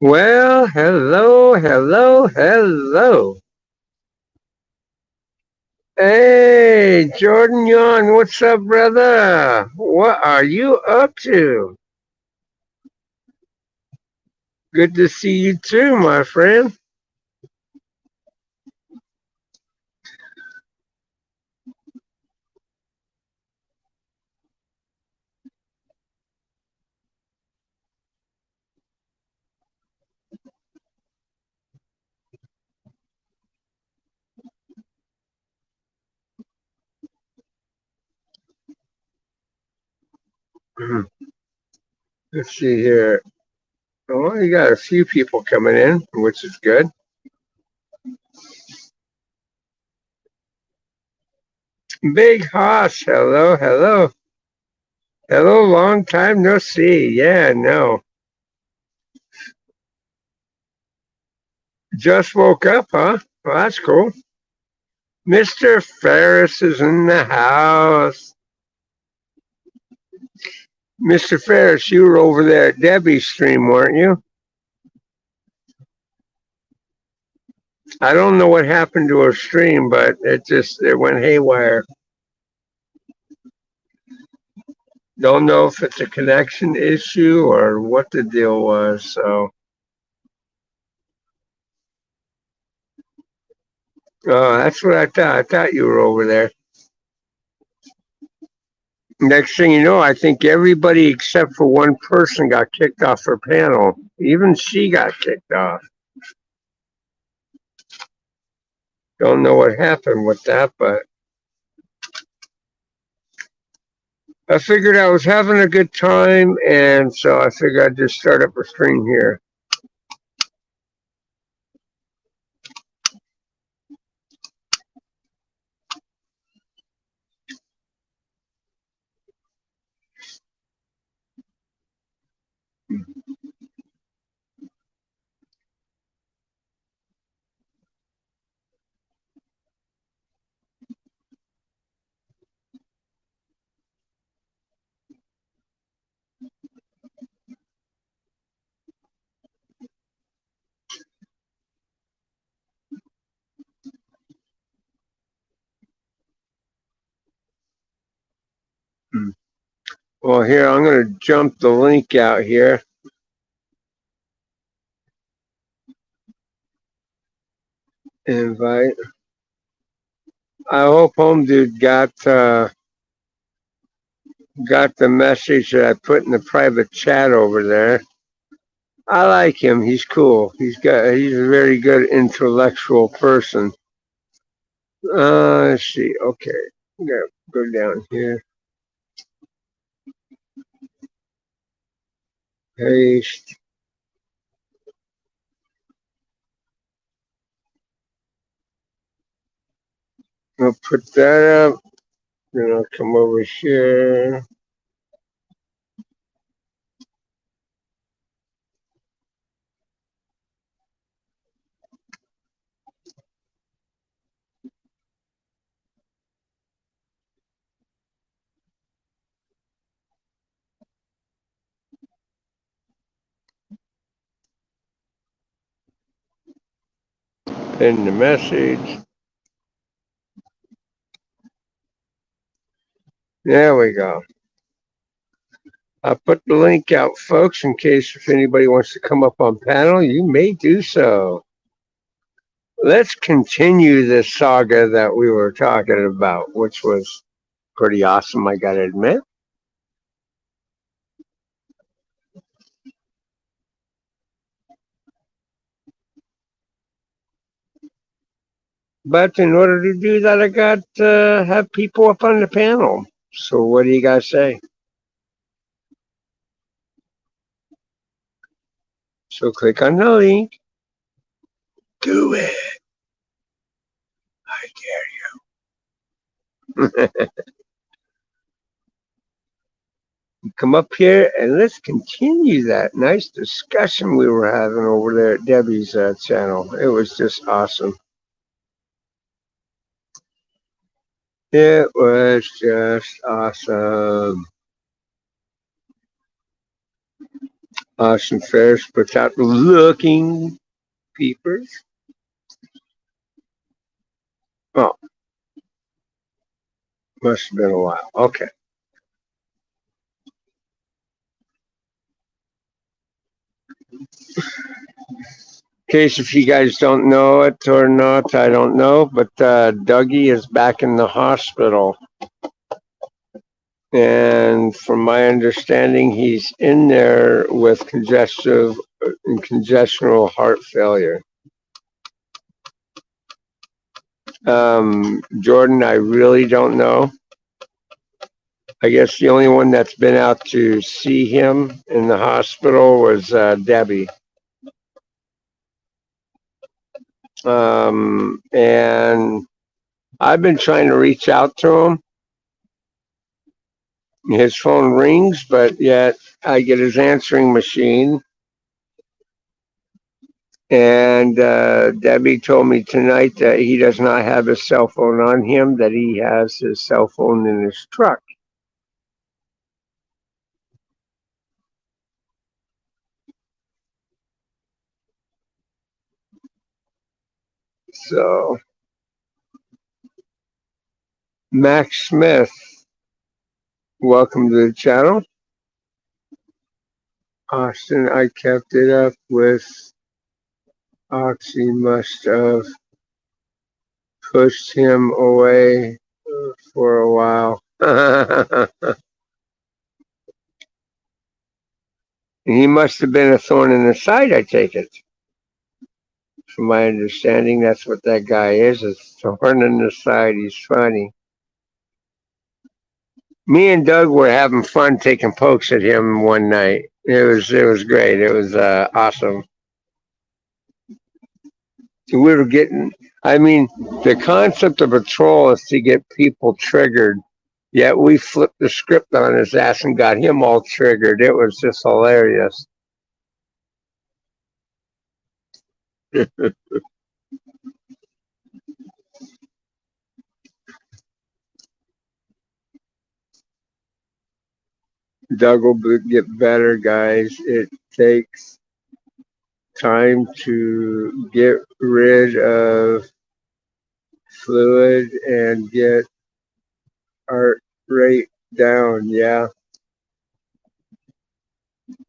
Well, hello, hello, hello. Hey, Jordan Yon, what's up, brother? What are you up to? Good to see you too, my friend. Let's see here. Oh, you got a few people coming in, which is good. Big Hoss, hello, hello. Hello, long time no see. Yeah, no. Just woke up, huh? Well, that's cool. Mr. Ferris is in the house. Mr. Ferris, you were over there at Debbie's stream, weren't you? I don't know what happened to her stream, but it went haywire. Don't know if it's a connection issue or what the deal was. So, that's what I thought. I thought you were over there. Next thing you know, I think everybody except for one person got kicked off her panel. Even she got kicked off. Don't know what happened with that, but I figured I was having a good time, and so I figured I'd just start up a stream here. Well, here, I'm going to jump the link out here. Invite. I hope Home Dude got the message that I put in the private chat over there. I like him. He's cool. He's a very good intellectual person. Let's see. Okay. I'm gonna go down here. Paste. I'll put that up. Then I'll come over here. Pin the message. There we go. I'll put the link out, folks, in case if anybody wants to come up on panel, you may do so. Let's continue this saga that we were talking about, which was pretty awesome, I gotta admit. But in order to do that, I got to have people up on the panel. So what do you guys say? So click on the link. Do it. I dare you. Come up here and let's continue that nice discussion we were having over there at Debbie's channel. It was just awesome. It was just awesome. Austin Ferris puts out Looking Peepers. Oh, must have been a while. Okay. In case if you guys don't know it or not, I don't know, but Dougie is back in the hospital. And from my understanding, he's in there with congestional heart failure. Jordan, I really don't know. I guess the only one that's been out to see him in the hospital was Debbie. And I've been trying to reach out to him. His phone rings, but yet I get his answering machine. And Debbie told me tonight that he does not have his cell phone on him, that he has his cell phone in his truck. So, Max Smith, welcome to the channel. Austin, I kept it up with Oxy, must have pushed him away for a while. He must have been a thorn in the side, I take it. From my understanding, that's what that guy is, a thorn in the side. He's funny. Me and Doug were having fun taking pokes at him one night. It was great. It was awesome. We were getting. I mean, the concept of a troll is to get people triggered. Yet we flipped the script on his ass and got him all triggered. It was just hilarious. Doug will get better, guys. It takes time to get rid of fluid and get heart rate down. Yeah,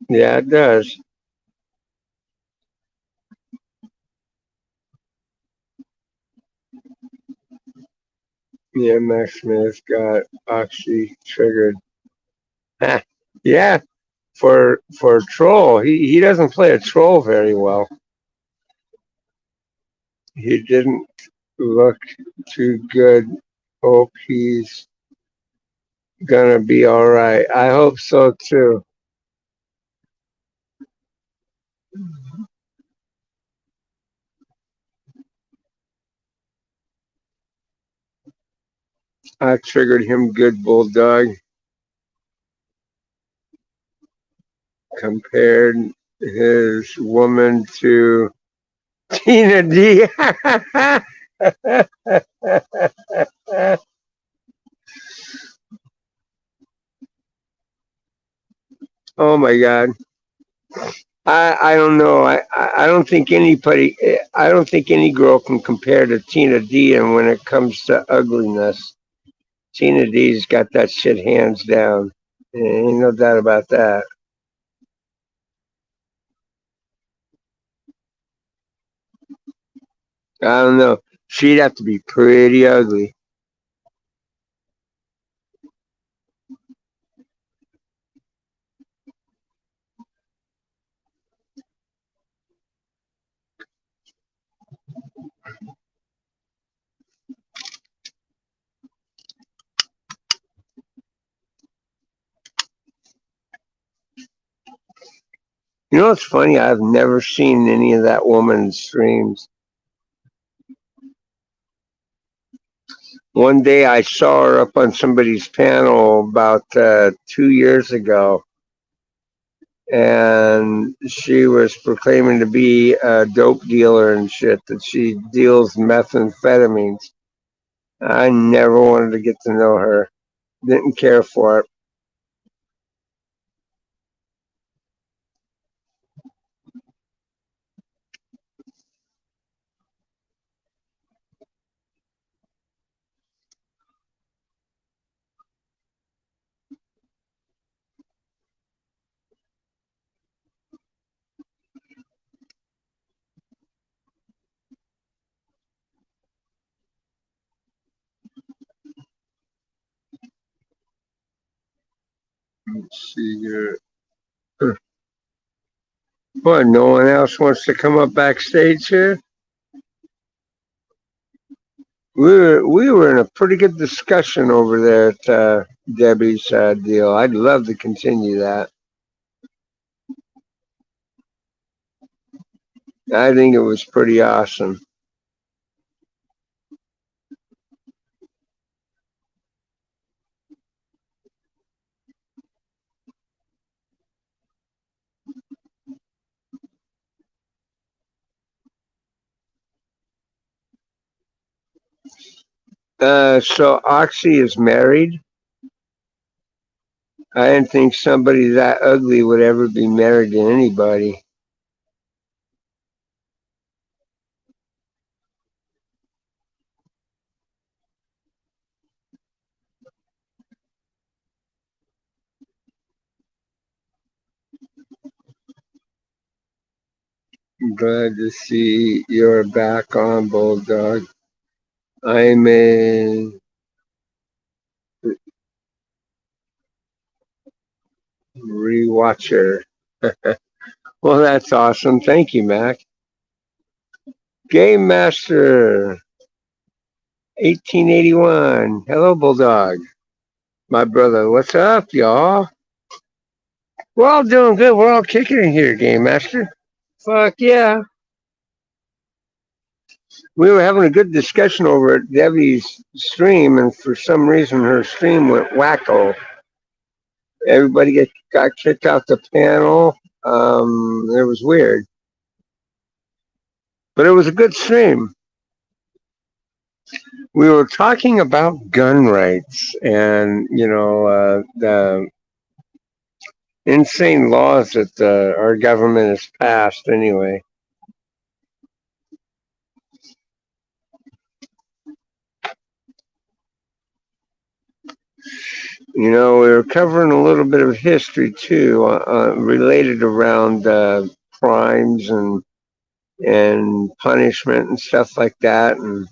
yeah, it does. Yeah, Max Smith got Oxy triggered. Yeah, for troll, he doesn't play a troll very well. He didn't look too good. Hope he's gonna be all right. I hope so too. I triggered him good, Bulldog. Compared his woman to Tina D. Oh my God. I don't know. I don't think anybody. I don't think any girl can compare to Tina D. And when it comes to ugliness, Tina D's got that shit hands down. Ain't no doubt about that. I don't know. She'd have to be pretty ugly. You know what's funny? I've never seen any of that woman's streams. One day I saw her up on somebody's panel about 2 years ago, and she was proclaiming to be a dope dealer and shit, that she deals methamphetamines. I never wanted to get to know her. Didn't care for it. Let's see here. What? No one else wants to come up backstage here? We were in a pretty good discussion over there at Debbie's deal. I'd love to continue that. I think it was pretty awesome. So Oxy is married. I didn't think somebody that ugly would ever be married to anybody. Glad to see you're back on, Bulldog. I'm a rewatcher. Well, that's awesome. Thank you, Mac. Game Master 1881. Hello, Bulldog. My brother, what's up, y'all? We're all doing good. We're all kicking it here, Game Master. Fuck yeah. We were having a good discussion over at Debbie's stream, and for some reason her stream went wacko. Everybody got kicked off the panel. It was weird, but it was a good stream. We were talking about gun rights and the insane laws that our government has passed. Anyway, we were covering a little bit of history too, related around crimes and punishment and stuff like that, and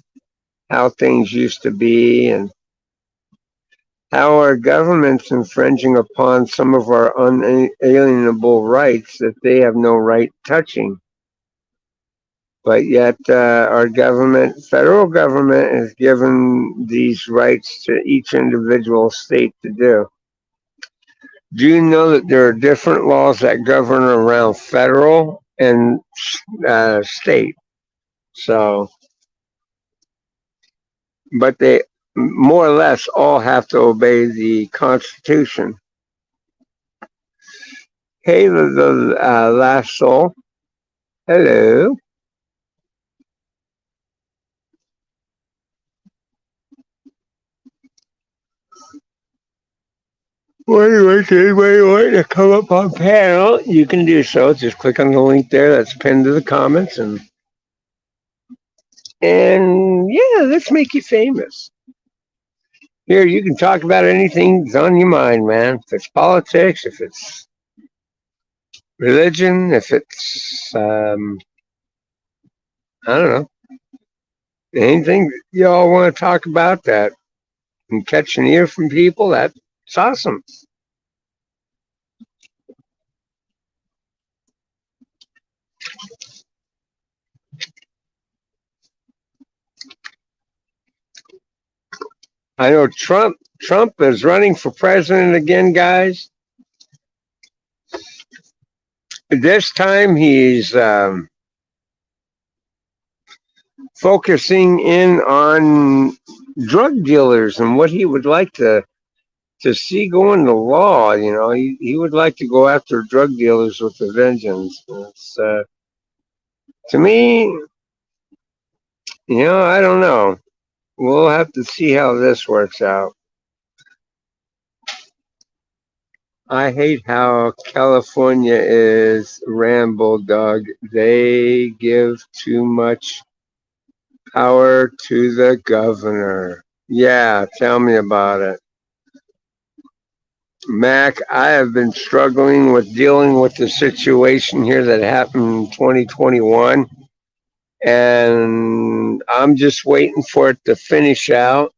how things used to be, and how our government's infringing upon some of our unalienable rights that they have no right touching. But yet, our government, federal government, has given these rights to each individual state to do. Do you know that there are different laws that govern around federal and state? So, but they more or less all have to obey the Constitution. Hey, the last soul. Hello. Well, anyway, if anybody want to come up on panel, you can do so. Just click on the link there that's pinned to the comments, and yeah, let's make you famous. Here, you can talk about anything that's on your mind, man. If it's politics, if it's religion, if it's I don't know, anything y'all want to talk about that and catch an ear from people, that's awesome. I know Trump is running for president again, guys. This time he's focusing in on drug dealers and what he would like to see go into law. He would like to go after drug dealers with a vengeance. To me, I don't know. We'll have to see how this works out. I hate how California is, Rambo Dog. They give too much power to the governor. Yeah, tell me about it. Mac, I have been struggling with dealing with the situation here that happened in 2021. And I'm just waiting for it to finish out,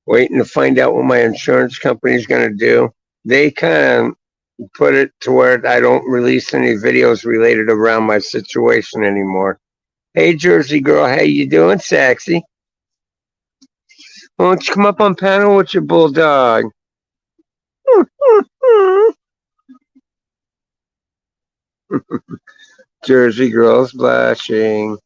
waiting to find out what my insurance company is going to do. they kind of put it to where I don't release any videos related around my situation anymore. Hey, Jersey girl, how you doing, sexy? Why don't you come up on panel with your bulldog? Jersey girl's blushing.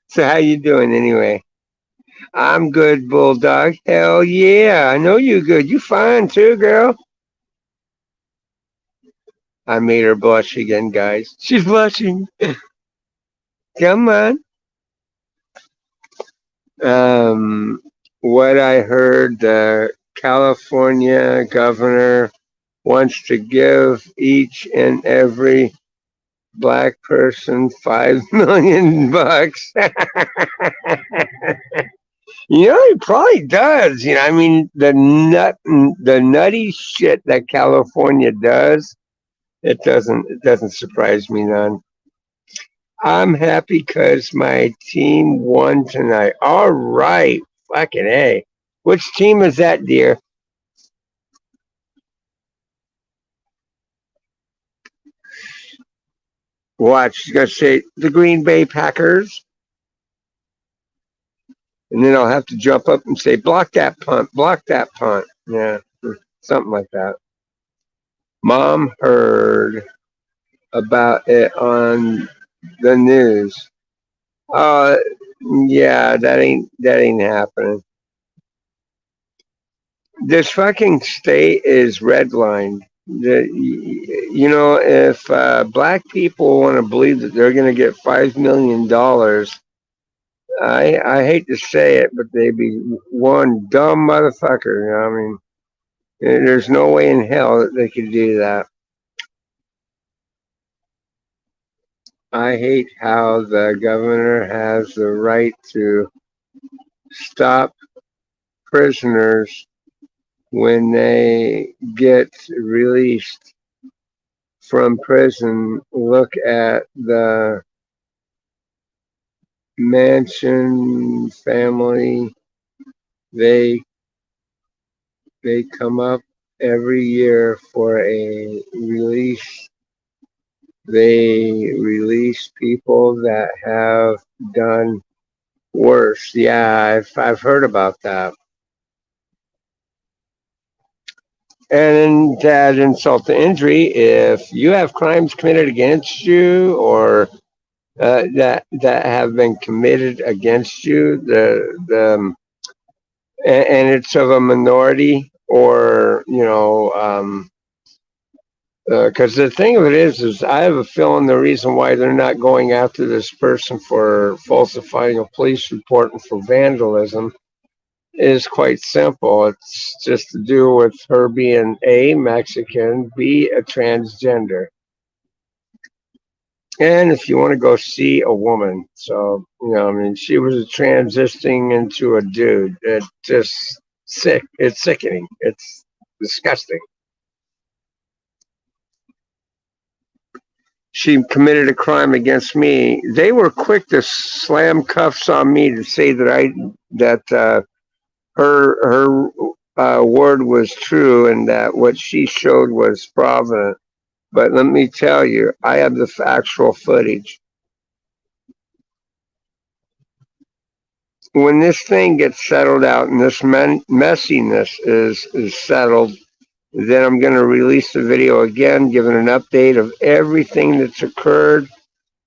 So how you doing anyway? I'm good, bulldog. Hell yeah, I know you good. You fine too, girl. I made her blush again, guys. She's blushing. Come on. Um, what I heard, the California governor wants to give each and every black person $5 million. You know, he probably does. You know, I mean, the nutty shit that California does, it doesn't surprise me none. I'm happy because my team won tonight. All right, fucking a. Which team is that, dear? Watch, she's gonna say the Green Bay Packers, and then I'll have to jump up and say, block that punt, block that punt. Yeah, something like that. Mom heard about it on the news. Uh, yeah, that ain't happening. This fucking state is redlined. You know, if black people want to believe that they're going to get $5 million, I hate to say it, but they be one dumb motherfucker. You know, I mean, there's no way in hell that they could do that. I hate how the governor has the right to stop prisoners when they get released from prison. Look at the Manson family. They they come up every year for a release. They release people that have done worse. Yeah, I've heard about that. And to add insult to injury, if you have crimes committed against you or that have been committed against you, and it's of a minority, or because the thing of it is I have a feeling the reason why they're not going after this person for falsifying a police report and for vandalism is quite simple. It's just to do with her being A, Mexican, B, a transgender. And if you want to go see a woman, so I mean, she was transitioning into a dude. It's just sick. It's sickening. It's disgusting. She committed a crime against me. They were quick to slam cuffs on me to say that her word was true and that what she showed was provident. But let me tell you, I have the actual footage. When this thing gets settled out and this messiness is settled, then I'm going to release the video again, giving an update of everything that's occurred,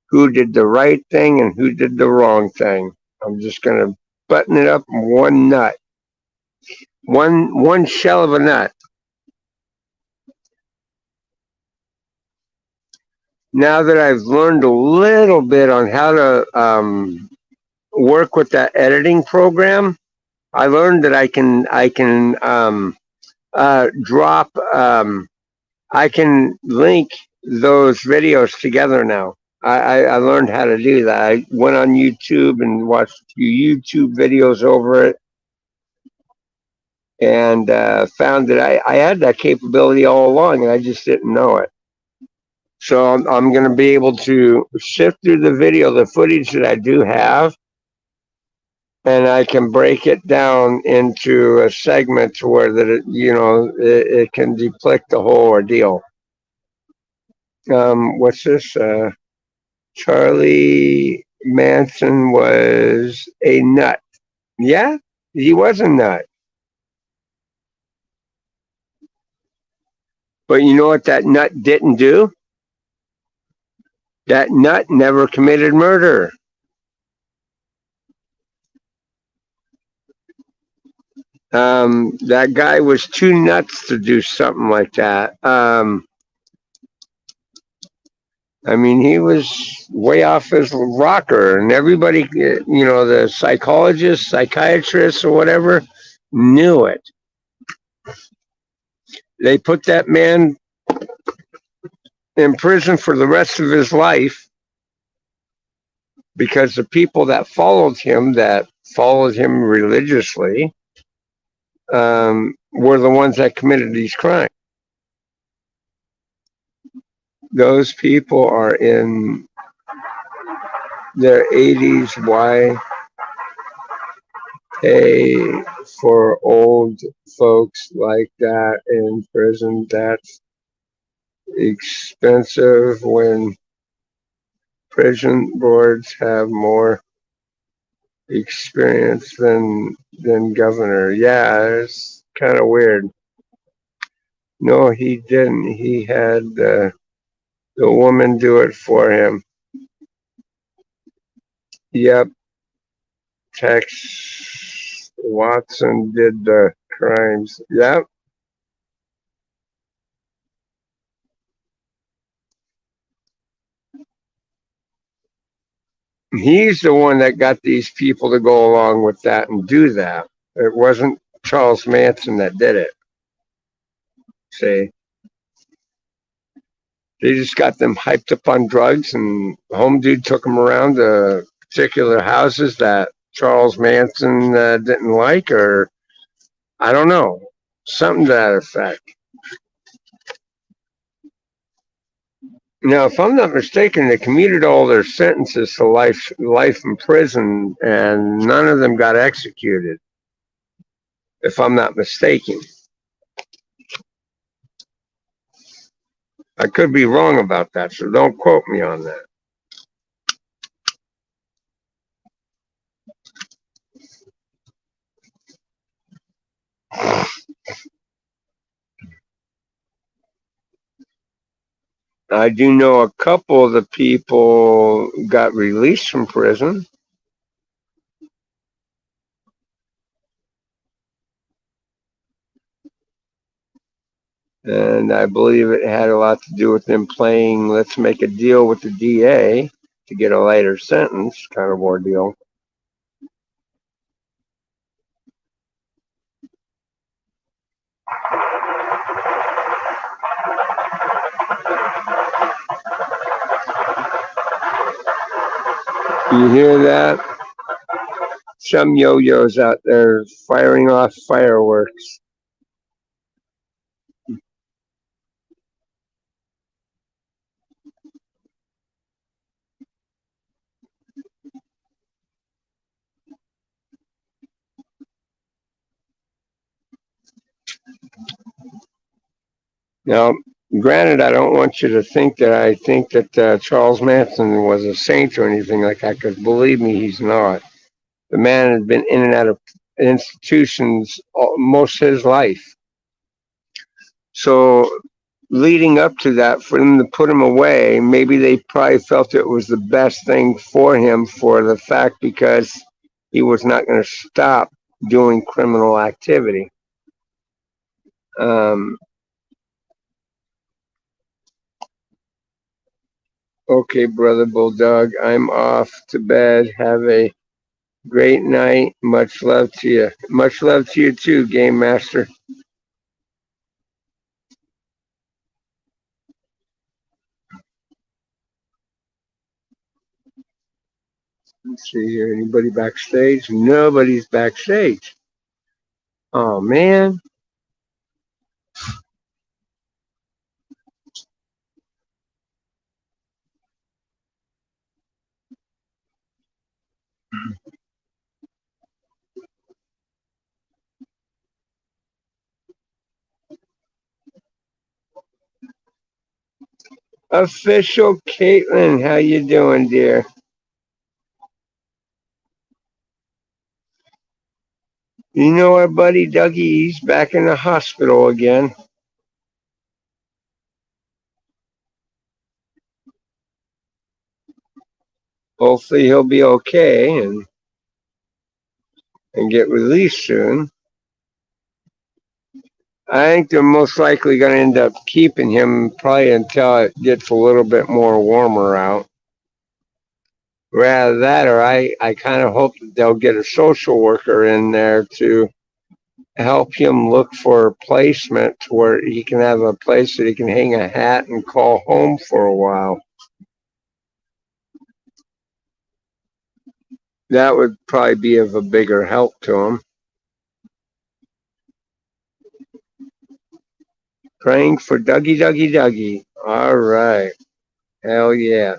who did the right thing and who did the wrong thing. I'm just going to button it up in one nut, one shell of a nut. Now that I've learned a little bit on how to work with that editing program, I learned that I can drop. I can link those videos together now. I learned how to do that. I went on YouTube and watched a few YouTube videos over it, and found that I had that capability all along, and I just didn't know it. So I'm going to be able to sift through the video, the footage that I do have, and I can break it down into a segment where it can depict the whole ordeal. What's this? Charlie Manson was a nut. Yeah, he was a nut. But you know what that nut didn't do? That nut never committed murder. That guy was too nuts to do something like that. I mean, he was way off his rocker, and everybody, the psychologists, psychiatrists, or whatever, knew it. They put that man in prison for the rest of his life because the people that followed him religiously, were the ones that committed these crimes. Those people are in their 80s. Why pay for old folks like that in prison? That's expensive when prison boards have more experience than governor. Yeah, it's kind of weird. No, he didn't. He had the woman do it for him. Yep, Tex Watson did the crimes. Yep. He's the one that got these people to go along with that and do that. It wasn't Charles Manson that did it. See, they just got them hyped up on drugs, and Home Dude took them around to particular houses that Charles Manson didn't like, or I don't know, something to that effect. Now, if I'm not mistaken, they commuted all their sentences to life in prison, and none of them got executed. If I'm not mistaken, I could be wrong about that, so don't quote me on that. I do know a couple of the people got released from prison. And I believe it had a lot to do with them playing let's make a deal with the DA to get a lighter sentence kind of ordeal. You hear that? Some yo-yos out there firing off fireworks. Now, granted, I don't want you to think that I think that Charles Manson was a saint or anything like that, because believe me, he's not. The man had been in and out of institutions most of his life. So, leading up to that, for them to put him away, maybe they probably felt it was the best thing for him for the fact because he was not going to stop doing criminal activity. Okay, brother Bulldog, I'm off to bed. Have a great night. Much love to you. Much love to you too, Game Master. Let's see here. Anybody backstage? Nobody's backstage. Oh man. Official Caitlin, how you doing, dear? You know our buddy Dougie, he's back in the hospital again. Hopefully he'll be okay and get released soon. I think they're most likely going to end up keeping him probably until it gets a little bit more warmer out. Rather that, or I kind of hope that they'll get a social worker in there to help him look for a placement to where he can have a place that he can hang a hat and call home for a while. That would probably be of a bigger help to him. Praying for Dougie, Dougie, Dougie. All right. Hell yeah.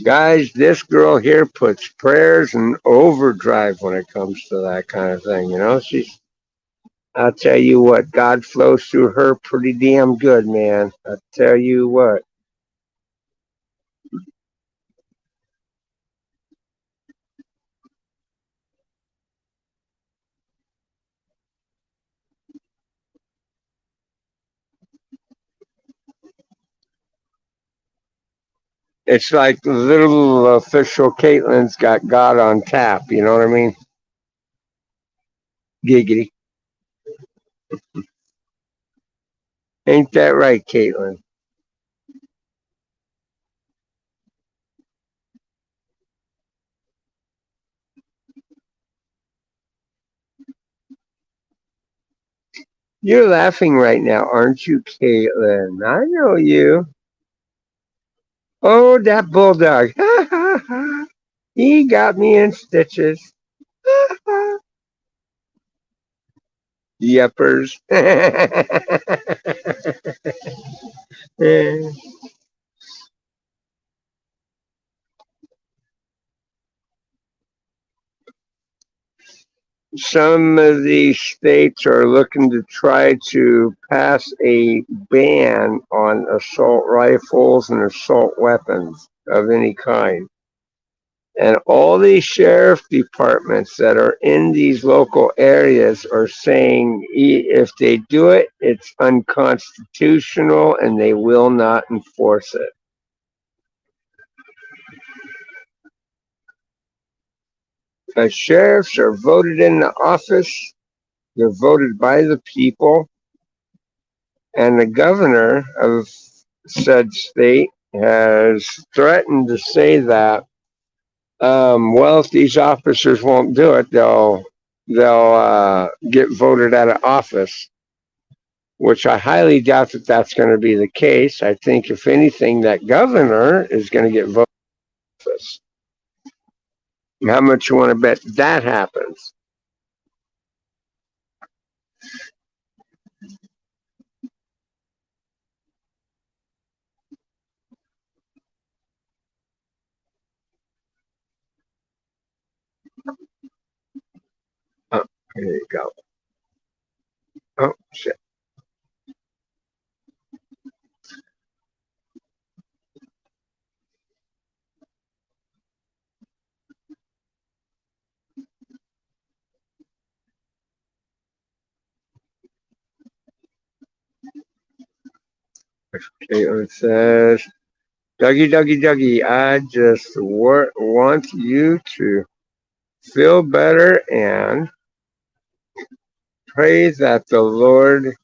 Guys, this girl here puts prayers in overdrive when it comes to that kind of thing. You know, I'll tell you what, God flows through her pretty damn good, man. I'll tell you what. It's like little official Caitlin's got God on tap. You know what I mean? Giggity. Ain't that right, Caitlin? You're laughing right now, aren't you, Caitlin? I know you. Oh, that bulldog. He got me in stitches. Yuppers. Some of these states are looking to try to pass a ban on assault rifles and assault weapons of any kind. And all these sheriff departments that are in these local areas are saying if they do it, it's unconstitutional and they will not enforce it. As sheriffs are voted into office, they're voted by the people, and the governor of said state has threatened to say that, well, if these officers won't do it, they'll get voted out of office. Which I highly doubt that that's going to be the case. I think, if anything, that governor is going to get voted out of office. How much you want to bet that happens? Oh, here you go. Oh, shit. Caitlin says, Dougie, Dougie, Dougie, I just want you to feel better and pray that the Lord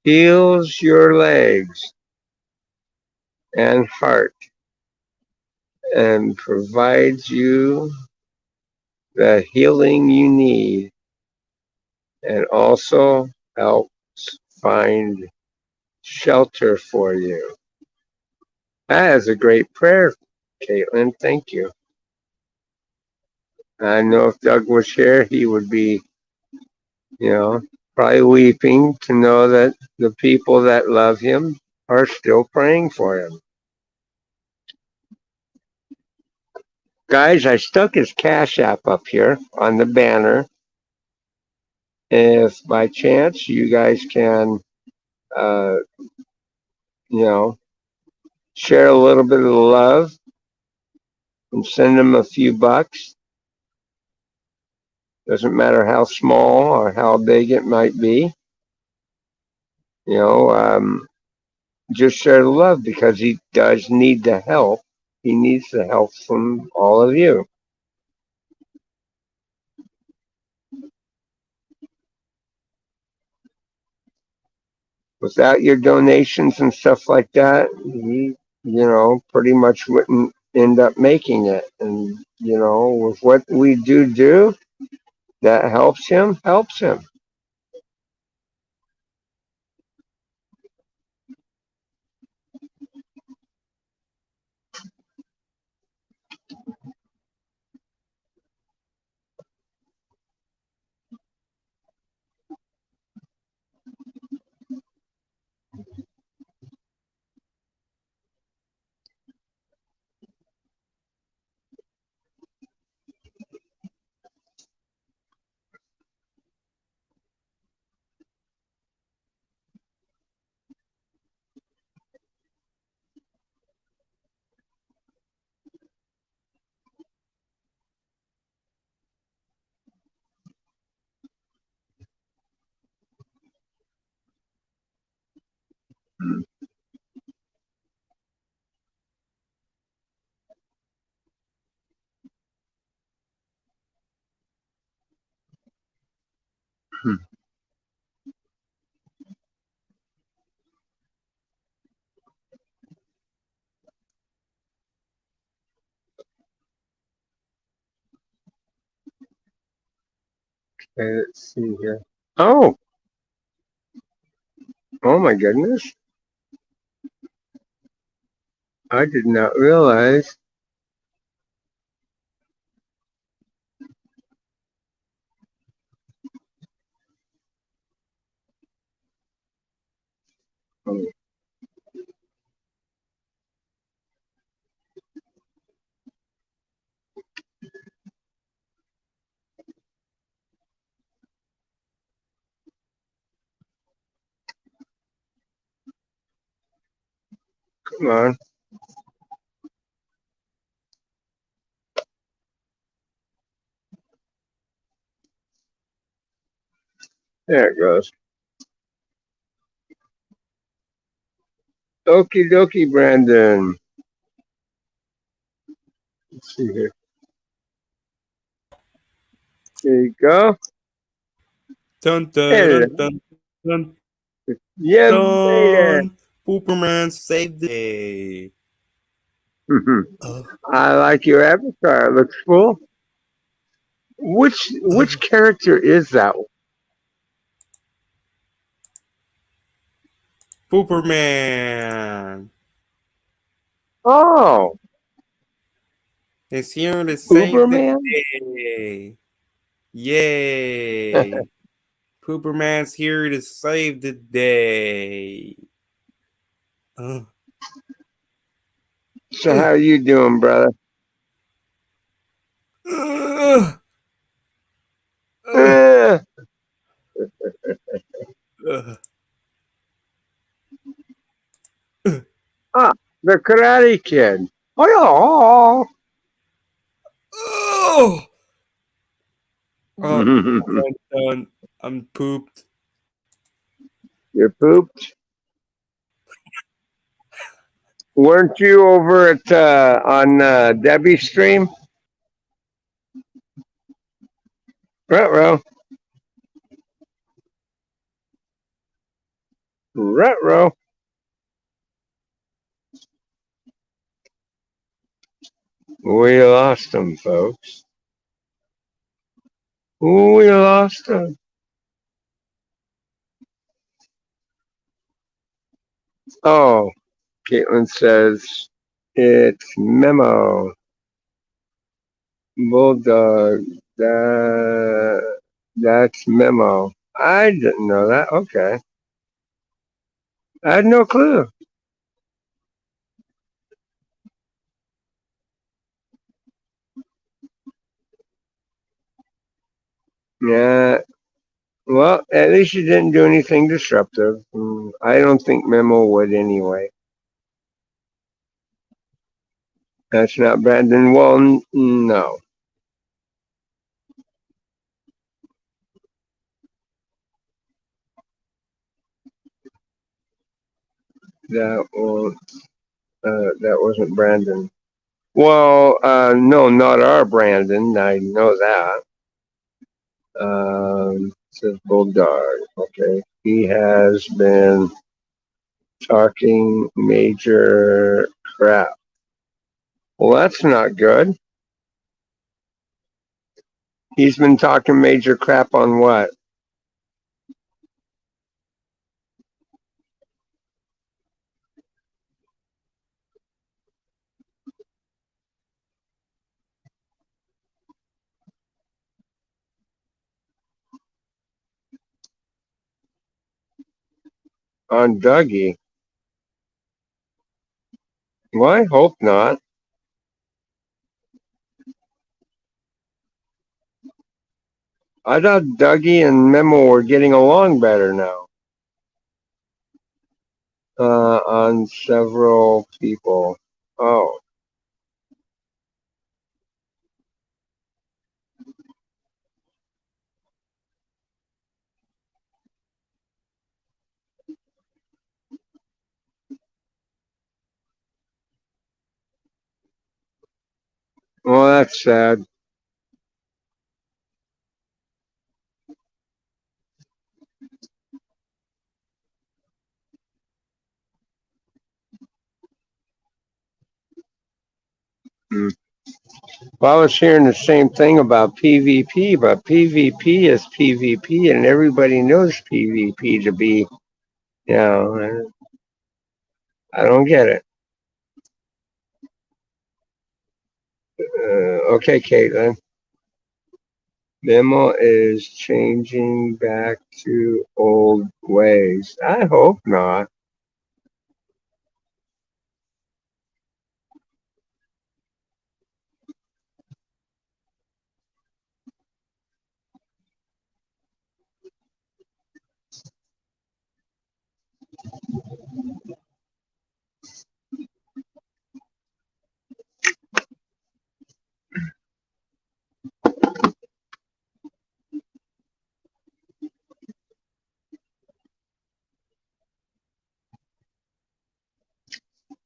heals your legs and heart and provides you the healing you need and also helps find shelter for you. That is a great prayer, Caitlin. Thank you. I know if Doug was here, he would be, you know, probably weeping to know that the people that love him are still praying for him. Guys, I stuck his Cash App up here on the banner. If by chance you guys can Uh, you know, share a little bit of the love and send them a few bucks. Doesn't matter how small or how big it might be. You know, just share the love because he does need the help. He needs the help from all of you. Without your donations and stuff like that, he, pretty much wouldn't end up making it. And, with what we do, that helps him, helps him. Hmm. Okay, let's see here. Oh my goodness. I did not realize. Oh, come on. There it goes. Okie dokie, Brandon. Let's see here. There you go. Dun dun Hello. dun dun dun You made it. dun. Pooperman saved the day. Uh, I like your avatar. It looks cool. Which character is that one? Pooperman Oh, is here to save the Uberman? day. Yay! Pooperman's here to save the day. Uh, So uh, how you doing, brother? uh, uh, Eh, uh, ah, the Karate Kid. Oh, oh! Uh, yeah. dun, dun. I'm pooped. You pooped. Weren't you over at on Debbie's stream? Retro, retro. We lost him, folks. We lost him. Oh, Caitlin says it's Memo Bulldog. That's Memo. I didn't know that. Okay, I had no clue. Yeah. Well, at least you didn't do anything disruptive. I don't think Memo would anyway. That's not Brandon. Well, no. That wasn't Brandon. Well, no, not our Brandon. I know that. Says Bulldog. Okay. He has been talking major crap. Well, that's not good. He's been talking major crap on what? On Dougie. Well, I hope not. I thought Dougie and Memo were getting along better now. On several people. Oh, well, that's sad. Hmm. Well, I was hearing the same thing about PvP, but PvP is PvP, and everybody knows PvP to be, you know, I don't get it. Okay, Caitlin. Memo is changing back to old ways. I hope not.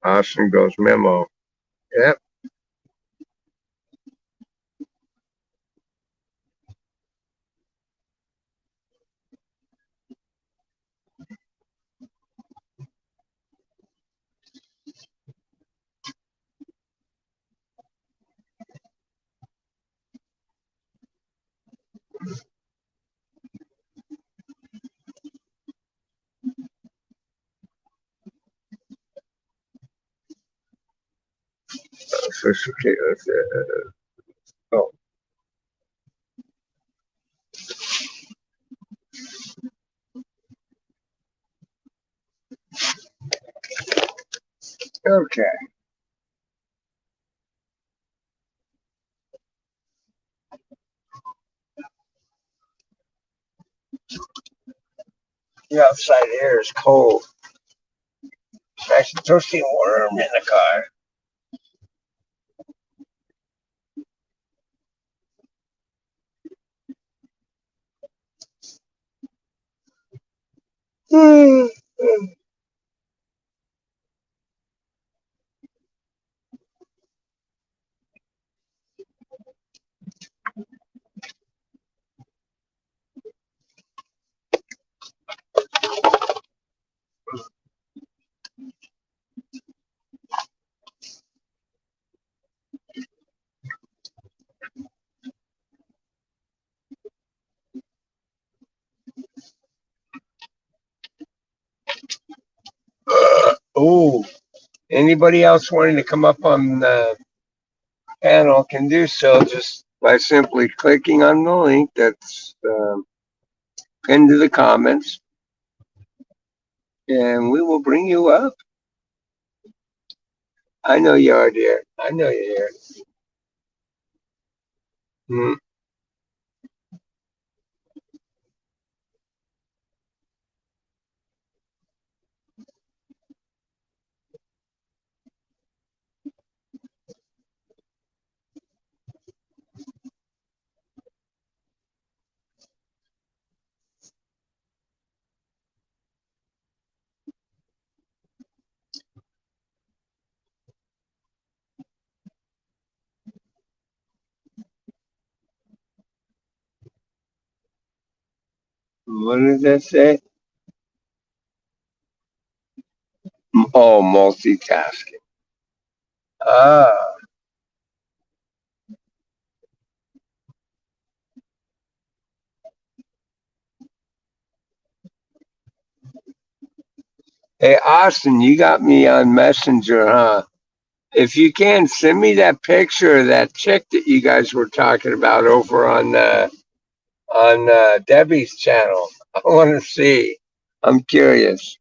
Austin goes Memo. Yep. Okay. Oh, okay. The outside air is cold. It's nice and toasty and warm in the car. Oh, anybody else wanting to come up on the panel can do so just by simply clicking on the link that's pinned to the comments, and we will bring you up. I know you are, dear. I know you're here. Hmm. What did that say? Oh, multitasking. Ah. Hey, Austin, you got me on Messenger, huh? If you can, send me that picture of that chick that you guys were talking about over on Debbie's channel. I want to see. I'm curious.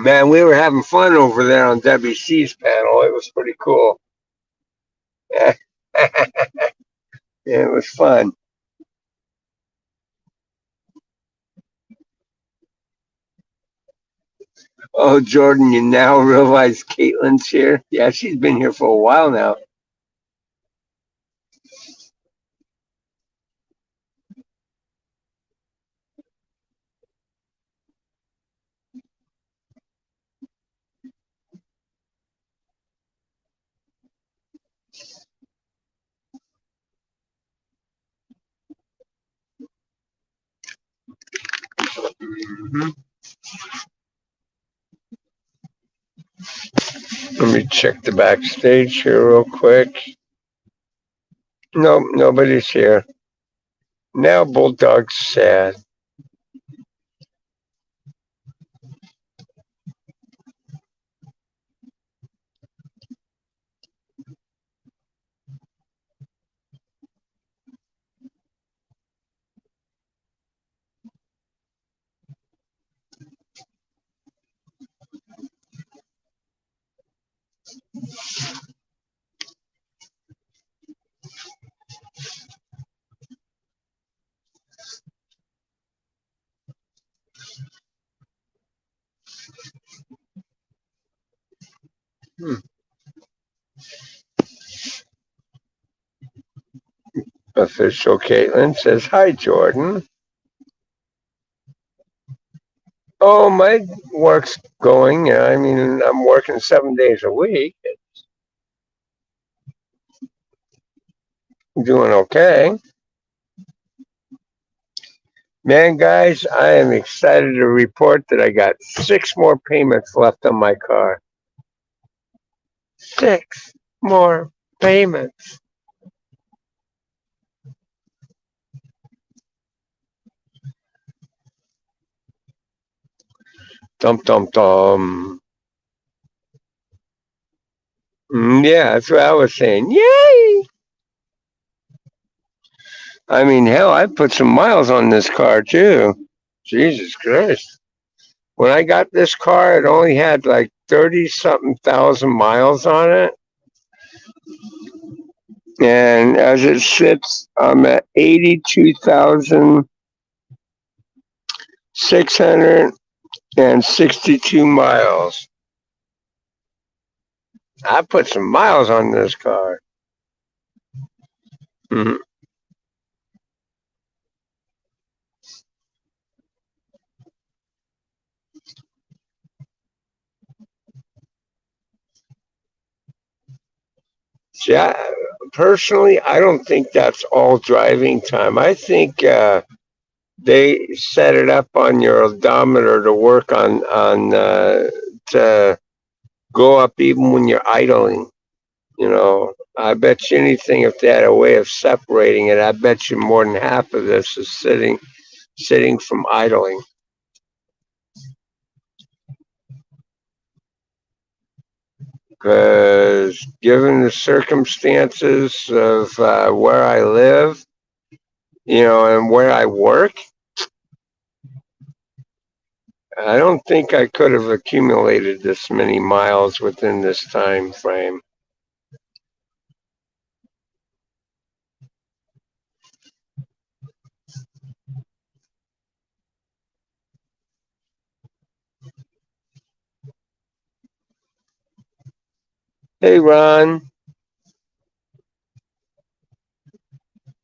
Man, we were having fun over there on Debbie C's panel. It was pretty cool. Yeah, it was fun. Oh, Jordan, you now realize Caitlin's here? Yeah, she's been here for a while now. Mhm. Let me check the backstage here real quick. Nope, nobody's here. Now Bulldog's sad. Hmm. Official Caitlin says, "Hi, Jordan. Oh, my work's going. I mean, I'm working 7 days a week. I'm doing okay. Man, guys, I am excited to report that I got 6 more payments left on my car. 6 more payments. Dum dum dum. Yeah, that's what I was saying. Yay! I mean, hell, I put some miles on this car too. Jesus Christ. When I got this car, it only had like 30 something thousand miles on it. And as it sits, I'm at 82,662 miles. I put some miles on this car. Mhm. See, personally, I don't think that's all driving time. I think they set it up on your odometer to work on to go up even when you're idling. You know, I bet you anything if they had a way of separating it, I bet you more than half of this is sitting from idling. Because given the circumstances of where I live, and where I work, I don't think I could have accumulated this many miles within this time frame. Hey, Ron.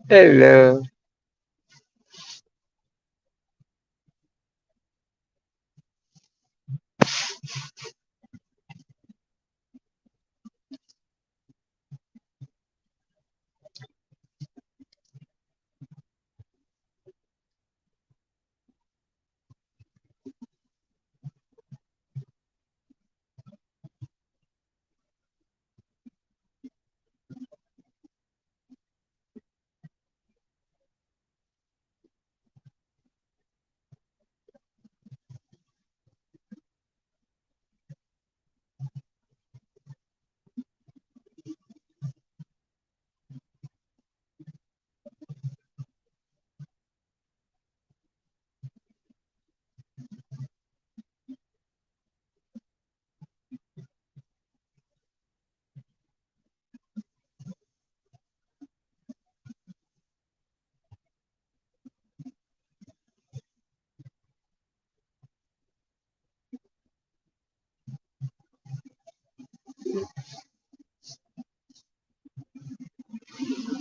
Hello.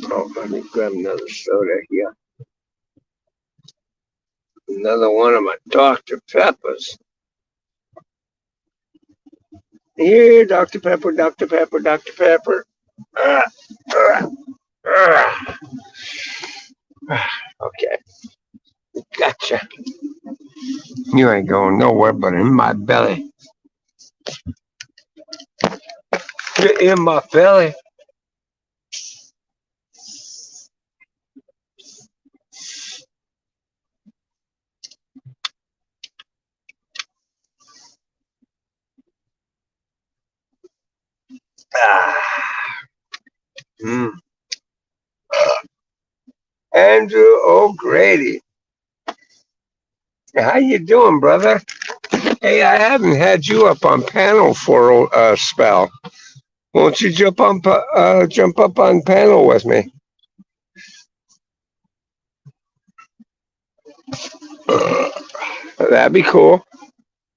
Oh, let me grab another soda here. Another one of my Dr. Peppers. Here, Dr. Pepper, Dr. Pepper, Dr. Pepper. Ah, ah, ah. Okay, gotcha. You ain't going nowhere but in my belly. Get in my belly. Ah. Mm. Andrew O'Grady. How you doing, brother? Hey, I haven't had you up on panel for a spell. Won't you jump up on panel with me? That'd be cool.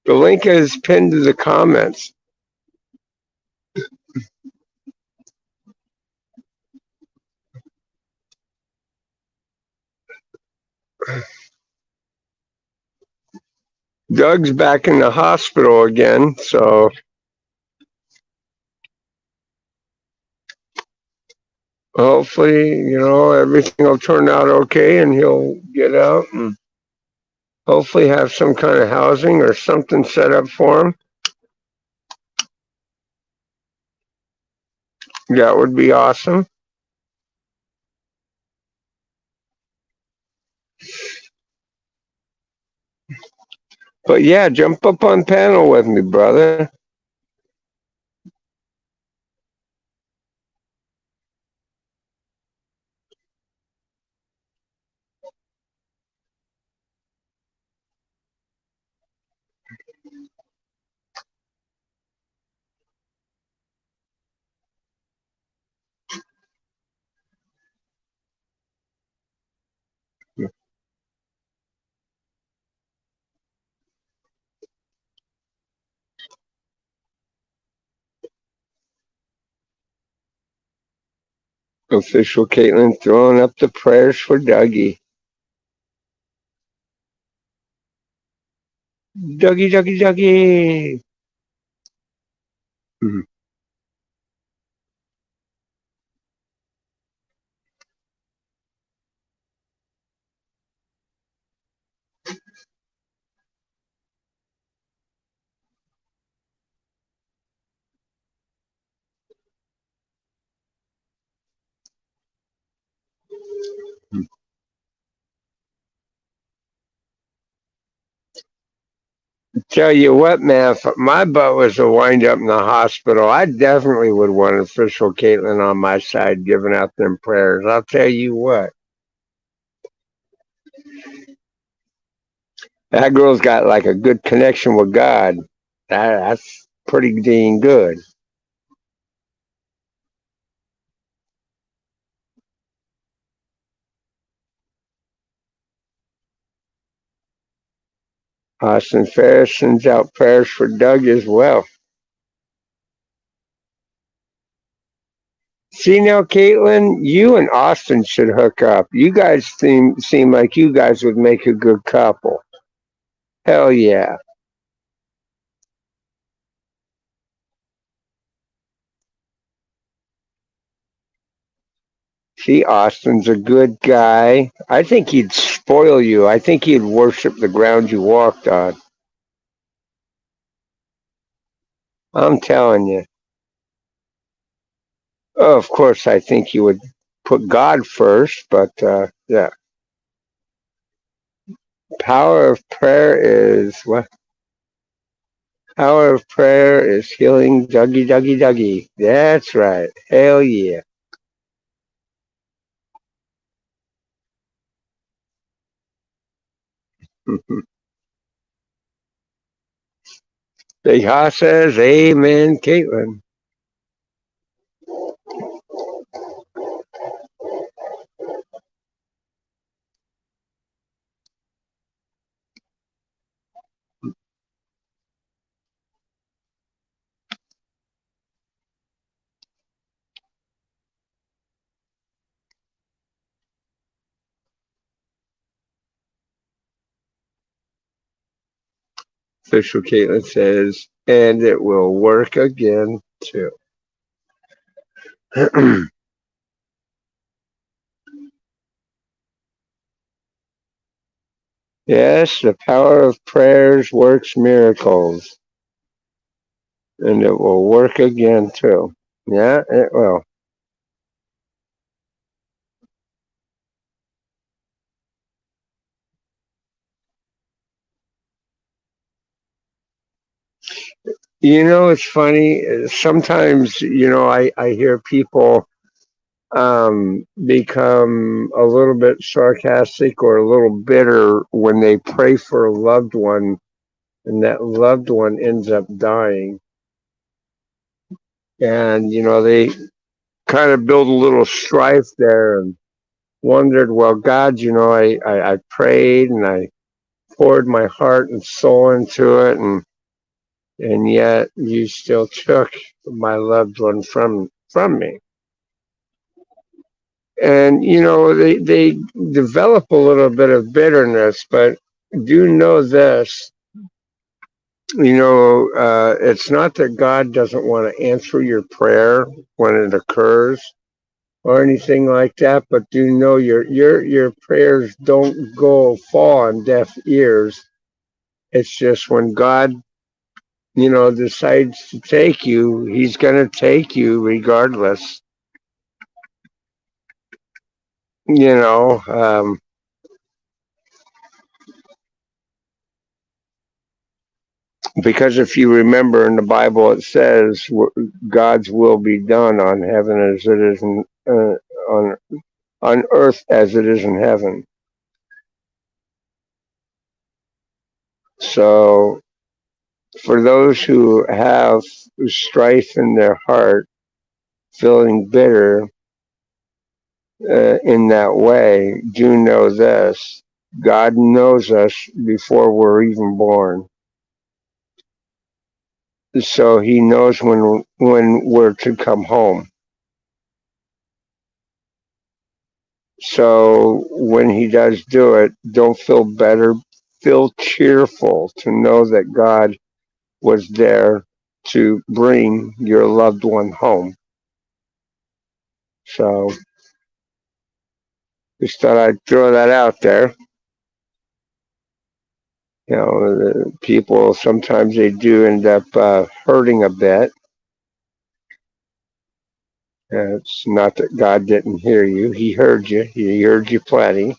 The link is pinned to the comments. Doug's back in the hospital again, so hopefully, everything will turn out okay and he'll get out and hopefully have some kind of housing or something set up for him. That would be awesome. But yeah, jump up on panel with me, brother. Official Caitlin throwing up the prayers for Dougie. Dougie, Dougie, Dougie. Mhm. Tell you what, man, if my butt was to wind up in the hospital, I definitely would want official Caitlin on my side giving out them prayers. I'll tell you what. That girl's got like a good connection with God. That's pretty dang good. Austin Ferris sends out prayers for Doug as well. See now, Caitlin, you and Austin should hook up. You guys seem like you guys would make a good couple. Hell yeah. See, Austin's a good guy. I think he'd spoil you. I think he'd worship the ground you walked on. I'm telling you. Oh, of course, I think he would put God first, but yeah. Power of prayer is what? Power of prayer is healing Dougie, Dougie, Dougie. That's right. Hell yeah. Big Ha says, Amen, Caitlin. Official Caitlin says, and it will work again too. Yes, the power of prayers works miracles, and it will work again too. Yeah, it will. You know, it's funny. Sometimes, I hear people become a little bit sarcastic or a little bitter when they pray for a loved one and that loved one ends up dying. And, they kind of build a little strife there and wondered, well, God, I prayed and I poured my heart and soul into it, and yet you still took my loved one from me. And they develop a little bit of bitterness, but do know this. It's not that God doesn't want to answer your prayer when it occurs or anything like that, but do know your prayers don't fall on deaf ears. It's just when God, decides to take you, He's gonna take you regardless. You know, because if you remember in the Bible, it says God's will be done on heaven as it is on on earth as it is in heaven. So, for those who have strife in their heart, feeling bitter in that way, do know this: God knows us before we're even born. So He knows when we're to come home. So when He does do it, don't feel better. Feel cheerful to know that God was there to bring your loved one home. So just thought I'd throw that out there. People sometimes they do end up hurting a bit. It's not that God didn't hear you; He heard you. He heard you plenty.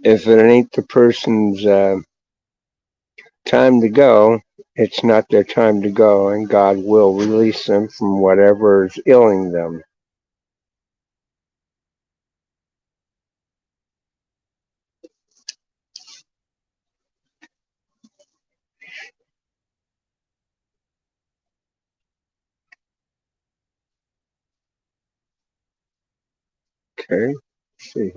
If it ain't the person's time to go, it's not their time to go, and God will release them from whatever is ailing them. Okay, let's see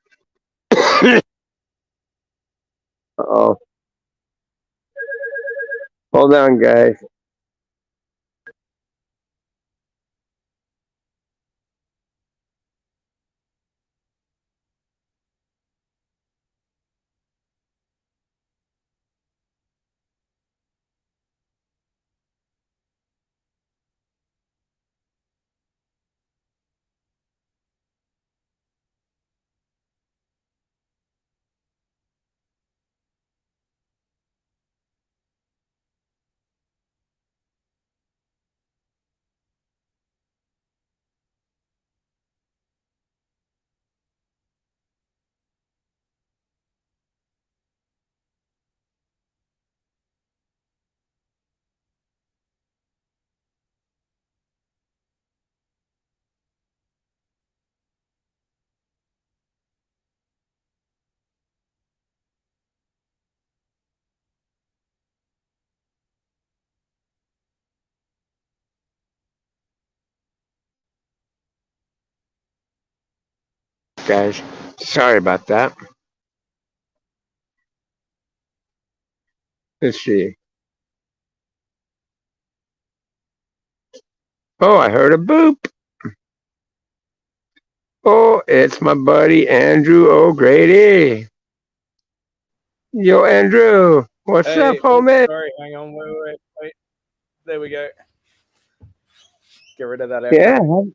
here. Oh, hold on, guys. guys. Sorry about that. Let's see. Oh, I heard a boop. Oh, it's my buddy Andrew O'Grady. Yo, Andrew. What's up, Hey, oh, homie? sorry, hang on, wait. There we go. Get rid of that Yeah, echo.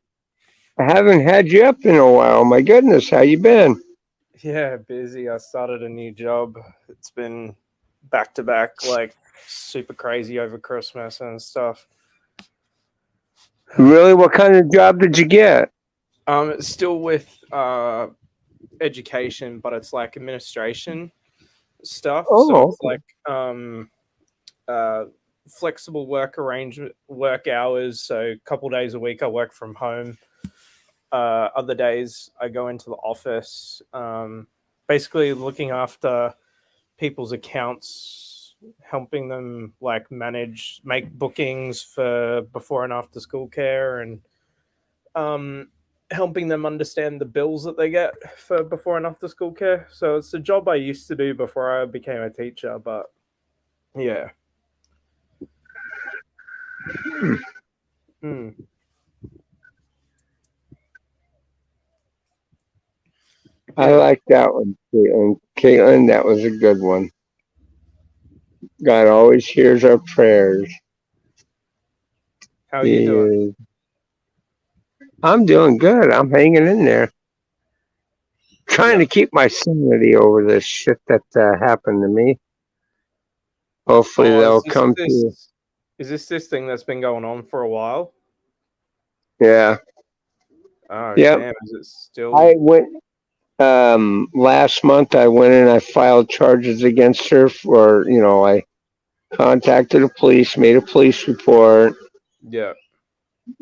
I haven't had you up in a while. My goodness, how you been? Yeah, busy. I started a new job. It's been back to back, like super crazy over Christmas and stuff. Really? What kind of job did you get? It's still with education, but it's like administration stuff. So Oh, it's like flexible work arrangement, work hours. So a couple days a week I work from home. Other days I go into the office, basically looking after people's accounts, helping them like make bookings for before and after school care, and helping them understand the bills that they get for before and after school care. So it's a job I used to do before I became a teacher, but yeah. Hmm. I like that one, Caitlin. Caitlin, that was a good one. God always hears our prayers. How are you doing? I'm doing good. I'm hanging in there. Trying to keep my sanity over this shit that happened to me. Hopefully they'll come to. Is this thing that's been going on for a while? Yeah. Oh, Yep. damn. Is it still? I went last month. I went in. I filed charges against her for I contacted the police, made a police report. Yeah.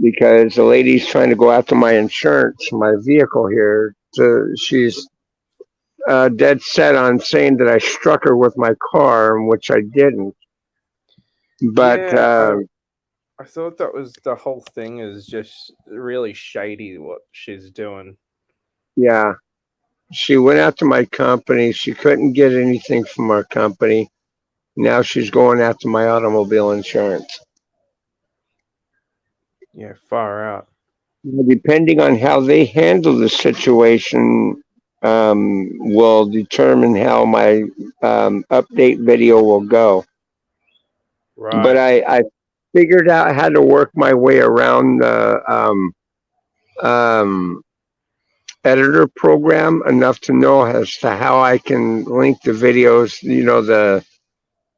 Because the lady's trying to go after my insurance, my vehicle here. So she's dead set on saying that I struck her with my car, which I didn't. But yeah, I thought that was the whole thing is just really shady what she's doing. Yeah, she went after my company. She couldn't get anything from our company. Now she's going after my automobile insurance. Yeah, far out. Depending on how they handle the situation, will determine how my update video will go. Right. But I figured out how to work my way around the editor program enough to know as to how I can link the videos,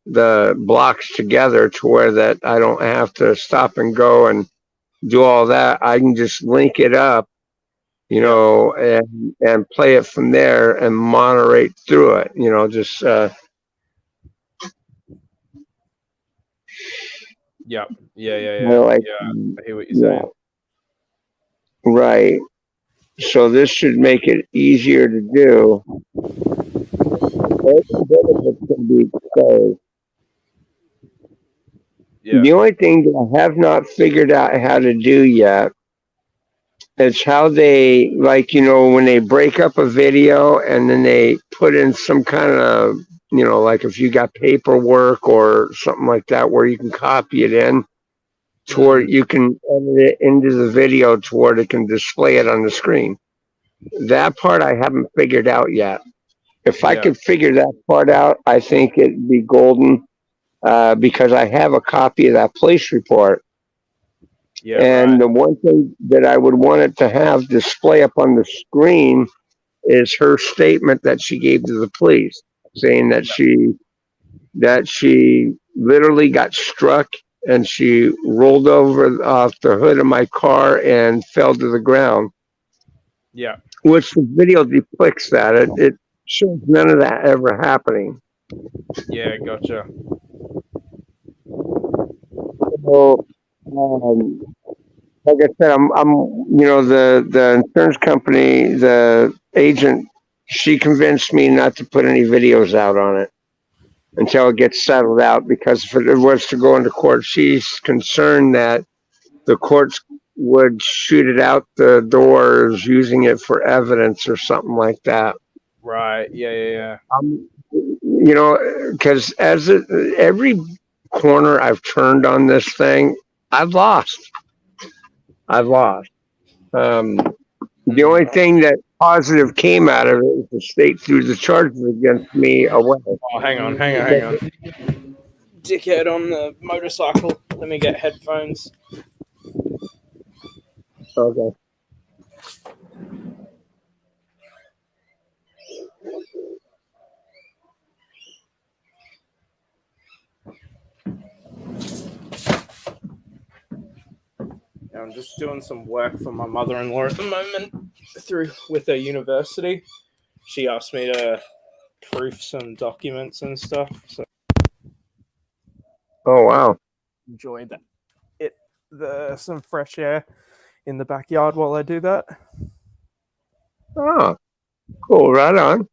the blocks together to where that I don't have to stop and go and do all that. I can just link it up, and play it from there and moderate through it, just Yep. Yeah. I hear what you're saying. Right. So this should make it easier to do. Yeah. The only thing that I have not figured out how to do yet is how they, when they break up a video and then they put in some kind of, like if you got paperwork or something like that where you can copy it in to where you can edit it into the video to where it can display it on the screen. That part I haven't figured out yet. If I could figure that part out, I think it'd be golden, because I have a copy of that police report. Yeah, and the one thing that I would want it to have display up on the screen is her statement that she gave to the police, saying that she literally got struck and she rolled over off the hood of my car and fell to the ground. Yeah. Which the video depicts that. It shows none of that ever happening. Yeah, gotcha. So, like I said, I'm the insurance company, the agent, she convinced me not to put any videos out on it until it gets settled out, because if it was to go into court, she's concerned that the courts would shoot it out the doors using it for evidence or something like that. Right. Yeah. You know, because every corner I've turned on this thing, I've lost. I've lost. The only thing that positive came out of it is the state threw the charges against me away. Oh, hang on. Dickhead on the motorcycle. Let me get headphones. Okay. I'm just doing some work for my mother-in-law at the moment with her university. She asked me to proof some documents and stuff. So Oh wow. enjoy that. Some fresh air in the backyard while I do that. Oh, cool. Right on.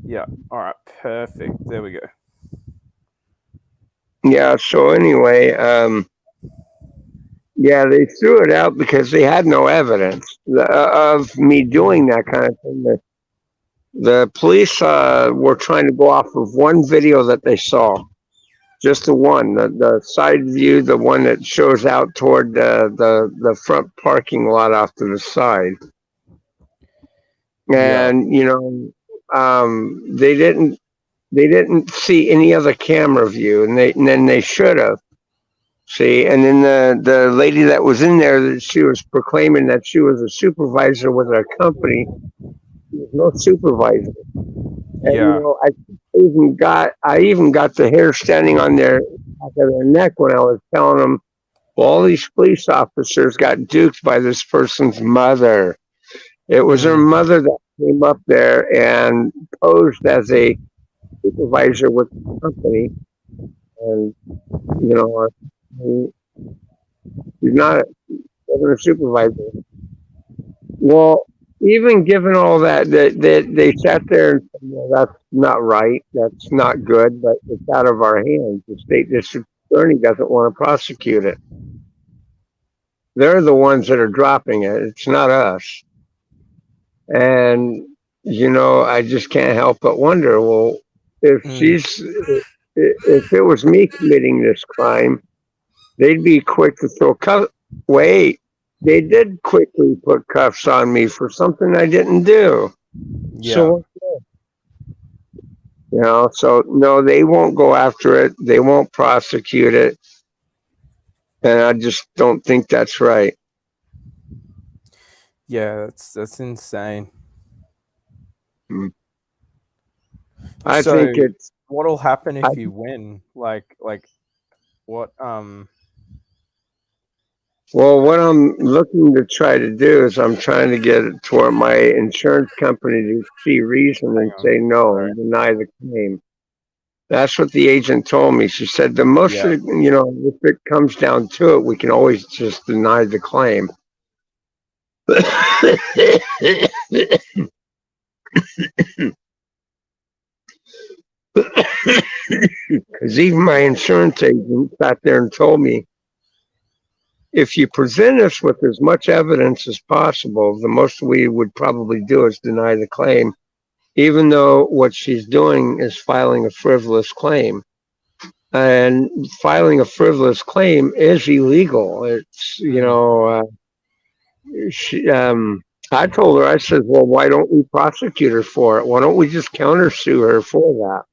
Yeah. All right. Perfect. There we go. Yeah. So anyway, yeah, they threw it out because they had no evidence of me doing that kind of thing. The police were trying to go off of one video that they saw, just the one, the side view, the one that shows out toward the front parking lot off to the side. And you know, they didn't see any other camera view, and then they should have. See, and then the lady that was in there, she was proclaiming that she was a supervisor with our company. There was no supervisor. And, you know, I even got the hair standing on their back of their neck when I was telling them, well, all these police officers got duped by this person's mother. It was her mother that came up there and posed as a supervisor with the company, and you know, she's not a supervisor. Well, even given all that, they sat there and said, well, that's not right. That's not good, but it's out of our hands. The state district attorney doesn't want to prosecute it. They're the ones that are dropping it. It's not us. And, you know, I just can't help but wonder, well, if it was me committing this crime, they'd be quick to throw cuffs. Wait, they did quickly put cuffs on me for something I didn't do. Yeah. So, you know, so no, they won't go after it. They won't prosecute it. And I just don't think that's right. Yeah, that's insane. I think it's. What'll happen if you win? Like what? Well, what I'm looking to try to do is I'm trying to get it to where my insurance company to see reason and say no and deny the claim. That's what the agent told me. She said the most, you know, if it comes down to it, we can always just deny the claim. Because even my insurance agent sat there and told me, if you present us with as much evidence as possible, the most we would probably do is deny the claim, even though what she's doing is filing a frivolous claim. And filing a frivolous claim is illegal. It's, you know, I told her, I said, well, why don't we prosecute her for it? Why don't we just countersue her for that?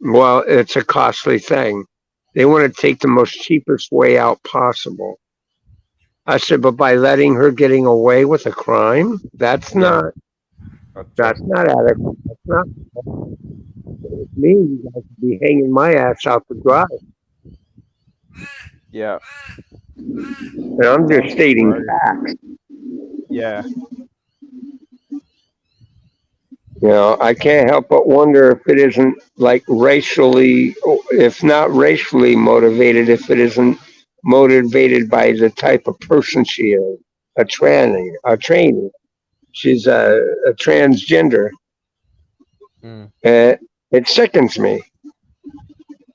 Well, it's a costly thing. They want to take the most cheapest way out possible. I said, but by letting her getting away with a crime, that's not adequate. That's not. Me, you guys would be hanging my ass out to dry. Yeah. And I'm just stating facts. Yeah. You know, I can't help but wonder if it isn't like racially, if not racially motivated, if it isn't motivated by the type of person she is, a tranny. She's a transgender. It sickens me.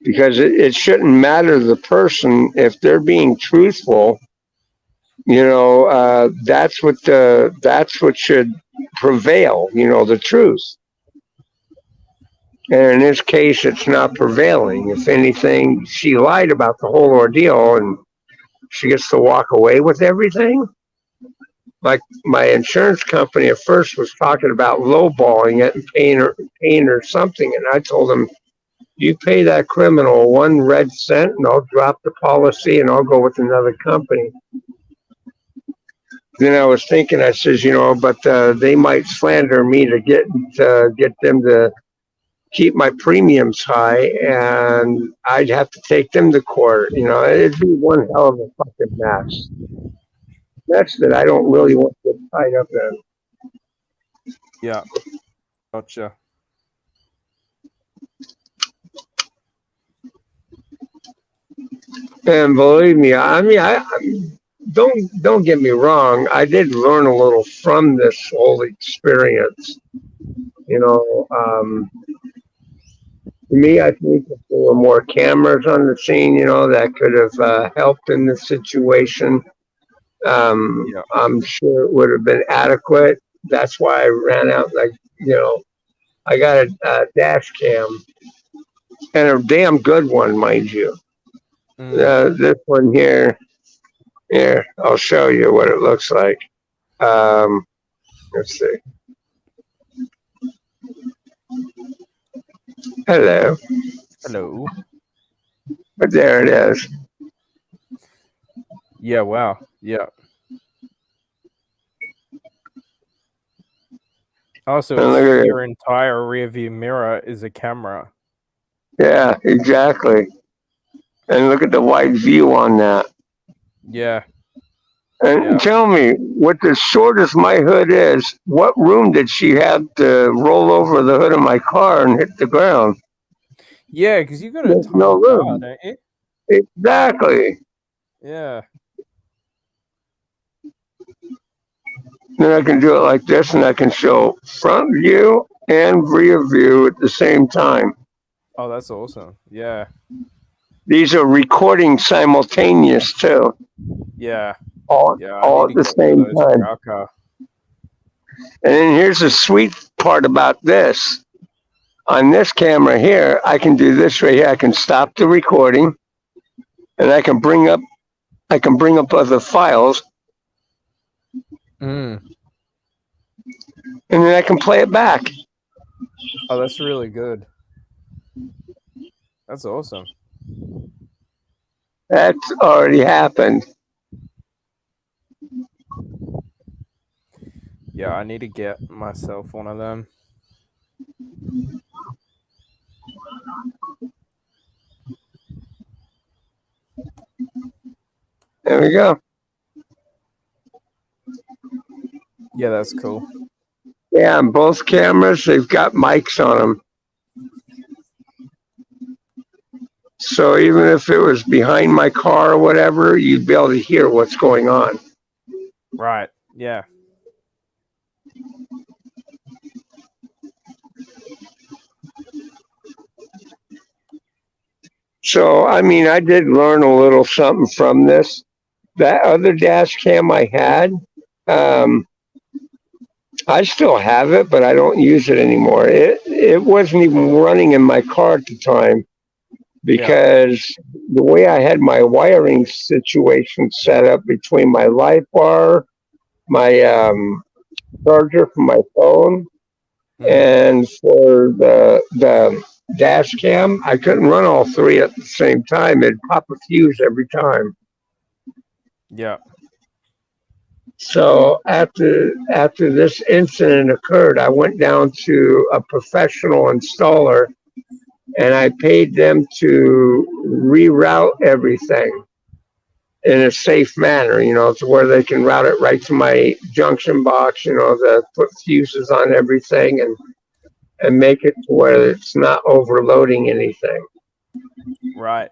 because it shouldn't matter to the person if they're being truthful. That's what should prevail. The truth. And in this case, it's not prevailing. If anything, she lied about the whole ordeal, and she gets to walk away with everything. Like my insurance company at first was talking about lowballing it and paying her something, and I told them, "You pay that criminal 1 red cent, and I'll drop the policy, and I'll go with another company." Then I was thinking, I says, but they might slander me to get them to keep my premiums high, and I'd have to take them to court. It'd be one hell of a fucking mess. That's that I don't really want to get tied up in. Yeah, gotcha. And believe me, I don't get me wrong. I did learn a little from this whole experience. To me, I think if there were more cameras on the scene, that could have helped in this situation. I'm sure it would have been adequate. That's why I ran out. I got a dash cam, and a damn good one, mind you. This one here, I'll show you what it looks like. Let's see. Hello. But there it is. Yeah, wow. Yeah. Also, your entire rear view mirror is a camera. Yeah, exactly. And look at the wide view on that. Yeah. And tell me, with as short as my hood is, what room did she have to roll over the hood of my car and hit the ground? Yeah, because you got a tiny no room. car, don't you? Exactly. Yeah. Then I can do it like this, and I can show front view and rear view at the same time. Oh, that's awesome. Yeah. These are recording simultaneous too. Yeah. All at the same time. And then here's the sweet part about this. On this camera here, I can do this right here. I can stop the recording, and I can bring up other files. And then I can play it back. Oh, that's really good. That's awesome. That's already happened. Yeah, I need to get myself one of them. There we go. Yeah, that's cool. Yeah, on both cameras, they've got mics on them. So even if it was behind my car or whatever, you'd be able to hear what's going on. Right. Yeah. So, I did learn a little something from this. That other dash cam I had, I still have it, but I don't use it anymore. It wasn't even running in my car at the time because the way I had my wiring situation set up between my light bar, my charger for my phone, and for the dash cam, I couldn't run all three at the same time. It'd pop a fuse every time. Yeah. So after this incident occurred, I went down to a professional installer, and I paid them to reroute everything in a safe manner, to where they can route it right to my junction box, to put fuses on everything and make it to where it's not overloading anything. Right.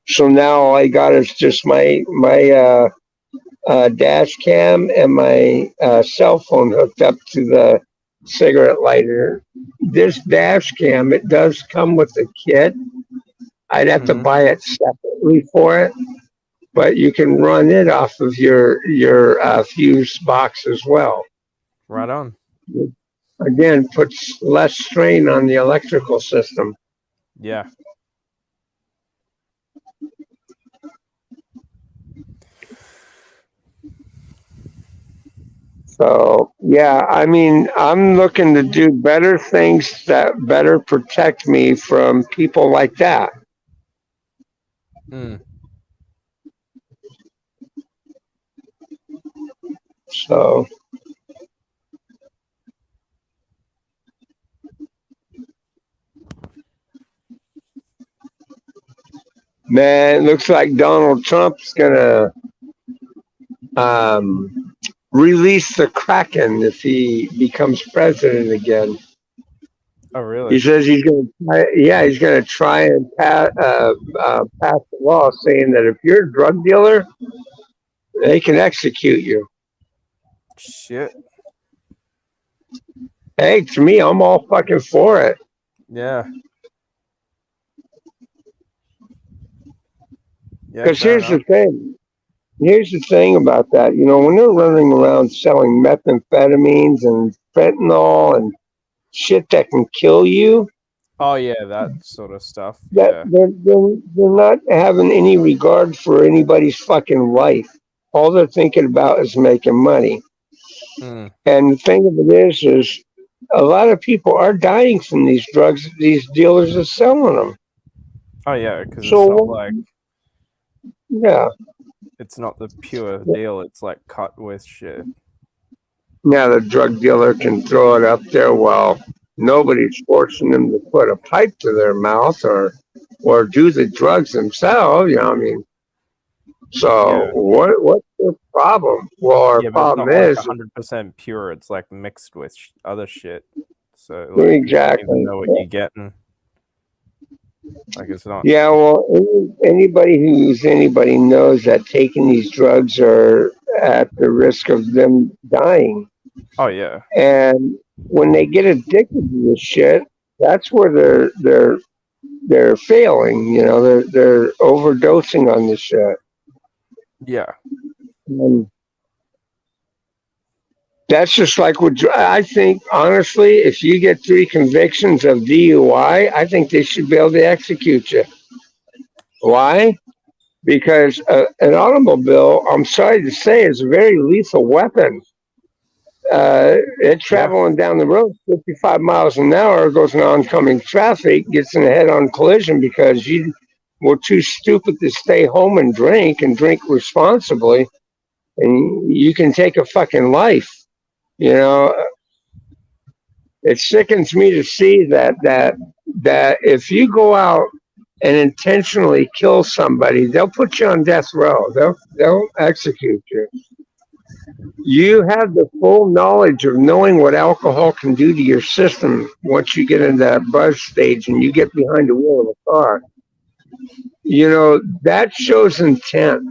So now all I got is just my dash cam and my cell phone hooked up to the cigarette lighter. This dash cam, it does come with a kit. I'd have to Mhm. buy it separately for it, but you can run it off of your fuse box as well. Right on. Again, puts less strain on the electrical system. Yeah. So yeah, I mean, I'm looking to do better things that better protect me from people like that. Mm. So man, it looks like Donald Trump's gonna um, release the Kraken if he becomes president again. Oh, really? He says he's going to try, yeah, he's going to try and pass a law saying that if you're a drug dealer, they can execute you. Shit. Hey, to me, I'm all fucking for it. Yeah. Yeah. Because Fair here's the enough. thing. Here's the thing about that. You know, when they're running around selling methamphetamines and fentanyl and shit that can kill you, Oh yeah, that sort of stuff. that Yeah. they're not having any regard for anybody's fucking life. All they're thinking about is making money. Mm. And the thing of it is a lot of people are dying from these drugs that these dealers are selling them. Oh yeah, because it's not So like yeah, it's not the pure deal. It's like cut with shit. now the drug dealer can throw it up there while nobody's forcing them to put a pipe to their mouth or do the drugs themselves. You know, I mean, so Yeah. what's the problem? Well, our Yeah, but it's problem not like is 100% pure. It's like mixed with other shit. So like, you don't even exactly. know what you're getting. Like it's not. Yeah, well, anybody who's anybody knows that taking these drugs are at the risk of them dying. Oh yeah. And when they get addicted to this shit, that's where they're failing. You know, they're overdosing on this shit. Yeah. And that's just like what I think. Honestly, if you get 3 convictions of DUI, I think they should be able to execute you. Why? Because an automobile, I'm sorry to say, is a very lethal weapon. It's Yeah. traveling down the road 55 miles an hour, goes in oncoming traffic, gets in a head-on collision because you were too stupid to stay home and drink responsibly, and you can take a fucking life. You know, it sickens me to see that if you go out and intentionally kill somebody, they'll put you on death row. They'll execute you. You have the full knowledge of knowing what alcohol can do to your system once you get into that buzz stage and you get behind the wheel of a car. You know, that shows intent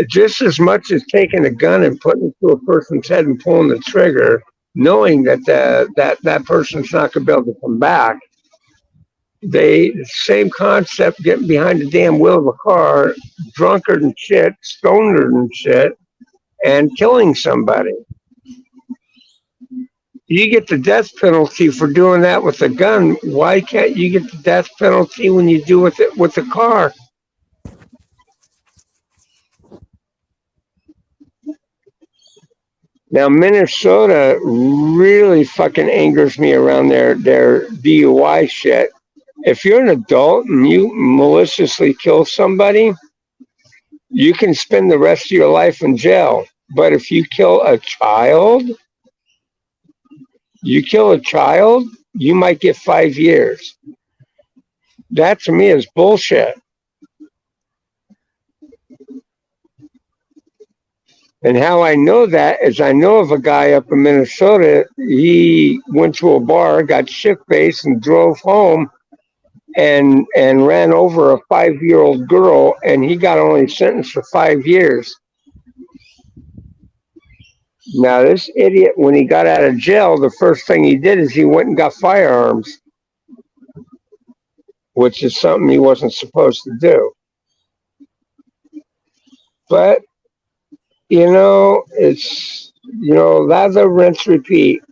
just as much as taking a gun and putting it to a person's head and pulling the trigger, knowing that person's not going to be able to come back. Same concept, getting behind the damn wheel of a car, drunkard and shit, stoner and shit, and killing somebody. You get the death penalty for doing that with a gun. Why can't you get the death penalty when you do it with a car? Now Minnesota really fucking angers me around their DUI shit. If you're an adult and you maliciously kill somebody, you can spend the rest of your life in jail. But if you kill a child, you might get 5 years. That to me is bullshit. And how I know that is I know of a guy up in Minnesota. He went to a bar, got shit faced, and drove home and ran over a 5-year-old girl, and he got only sentenced for 5 years. Now, this idiot, when he got out of jail, the first thing he did is he went and got firearms, which is something he wasn't supposed to do. But, it's, lather, rinse, repeat.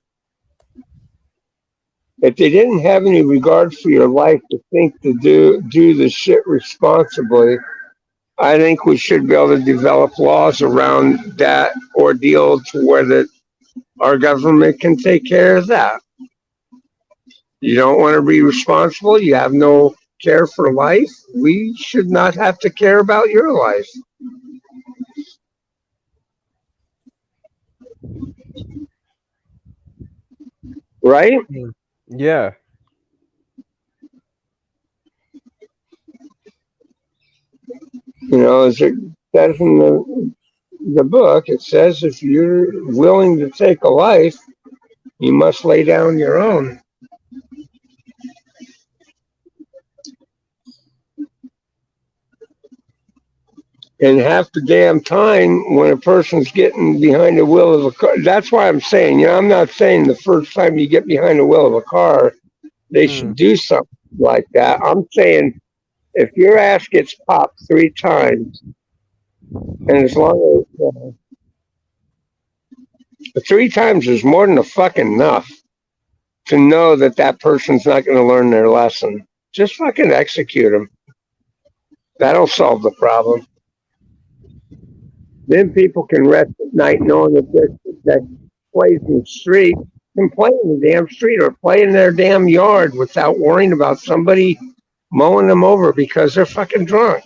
If they didn't have any regard for your life to think to do the shit responsibly, I think we should be able to develop laws around that ordeal to where our government can take care of that. You don't want to be responsible, you have no care for life, we should not have to care about your life. Right? Yeah. As it says in the book, it says if you're willing to take a life, you must lay down your own. And half the damn time when a person's getting behind the wheel of a car, that's why I'm saying, I'm not saying the first time you get behind the wheel of a car, they should do something like that. I'm saying if your ass gets popped 3 times, and as long as 3 times is more than fucking enough to know that person's not going to learn their lesson, just fucking execute them. That'll solve the problem. Then people can rest at night knowing that plays in the street can play in the damn street or play in their damn yard without worrying about somebody mowing them over because they're fucking drunk.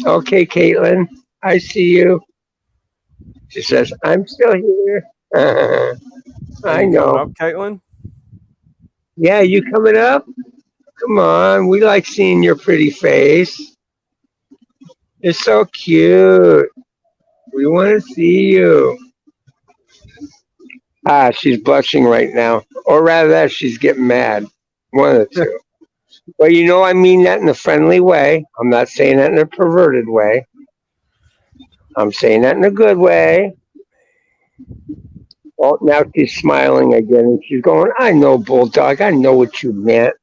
Okay, Caitlin, I see you. She says, I'm still here. I know. Coming up, Caitlin? Yeah, you coming up? Come on, we like seeing your pretty face. It's so cute. We want to see you. She's blushing right now. Or rather that she's getting mad. One of the two. Well, I mean that in a friendly way. I'm not saying that in a perverted way. I'm saying that in a good way. Oh, now she's smiling again and she's going, I know, Bulldog. I know what you meant.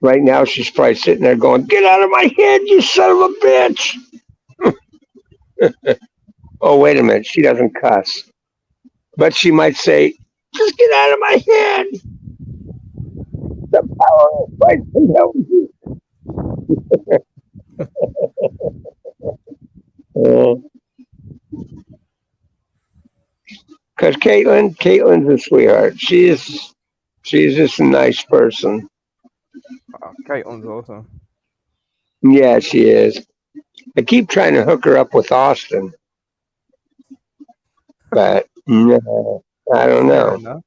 Right now, she's probably sitting there going, get out of my head, you son of a bitch. Oh, wait a minute. She doesn't cuss. But she might say, just get out of my head. The power of Christ compels you. Because Caitlin's a sweetheart. She's just a nice person. Oh, Caitlin's awesome. Yeah, she is. I keep trying to hook her up with Austin. But no, I don't know.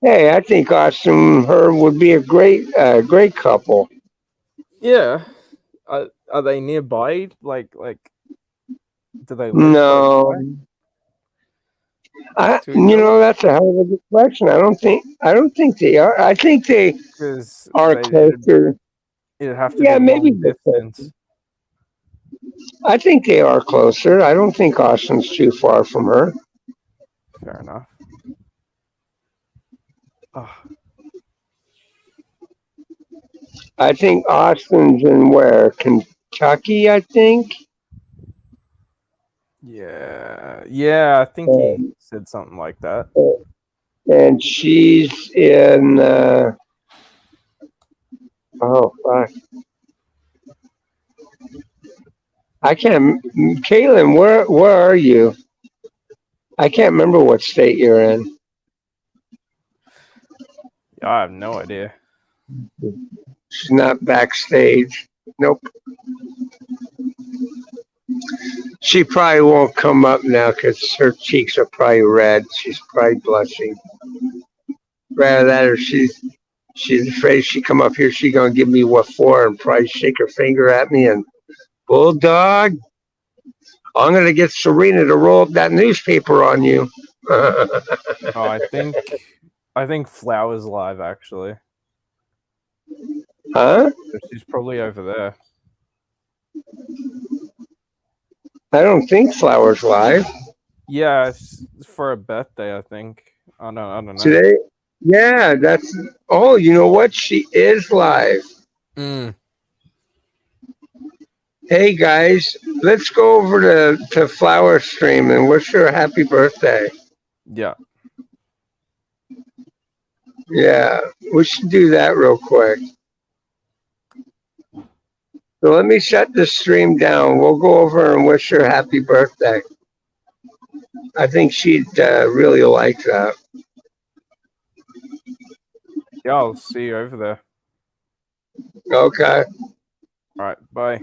Hey, I think Austin and her would be a great couple. Yeah. Are they nearby? Like, do they live No. That's a hell of a good question. I don't think they are. I think they are closer. It'd have to be maybe distance. I think they are closer. I don't think Austin's too far from her. Fair enough. Oh. I think Austin's in where? Kentucky, I think. Yeah, I think he said something like that. And she's in. Oh fuck! I can't. Caitlin, where are you? I can't remember what state you're in. I have no idea. She's not backstage. Nope. She probably won't come up now because her cheeks are probably red. She's probably blushing. Rather that, or she's afraid she come up here. She gonna give me what for and probably shake her finger at me and Bulldog. I'm gonna get Serena to roll up that newspaper on you. I think Flower's live actually. Huh? She's probably over there. I don't think Flower's live Yeah, it's for a birthday, I think. I don't know. today. Yeah, that's. Oh, you know what? She is live. Mm, Hey guys, let's go over to Flower Stream and wish her a happy birthday. yeah. Yeah, we should do that real quick. So let me shut the stream down. We'll go over and wish her happy birthday. I think she'd really like that. Yeah, I'll see you over there. Okay. All right, bye.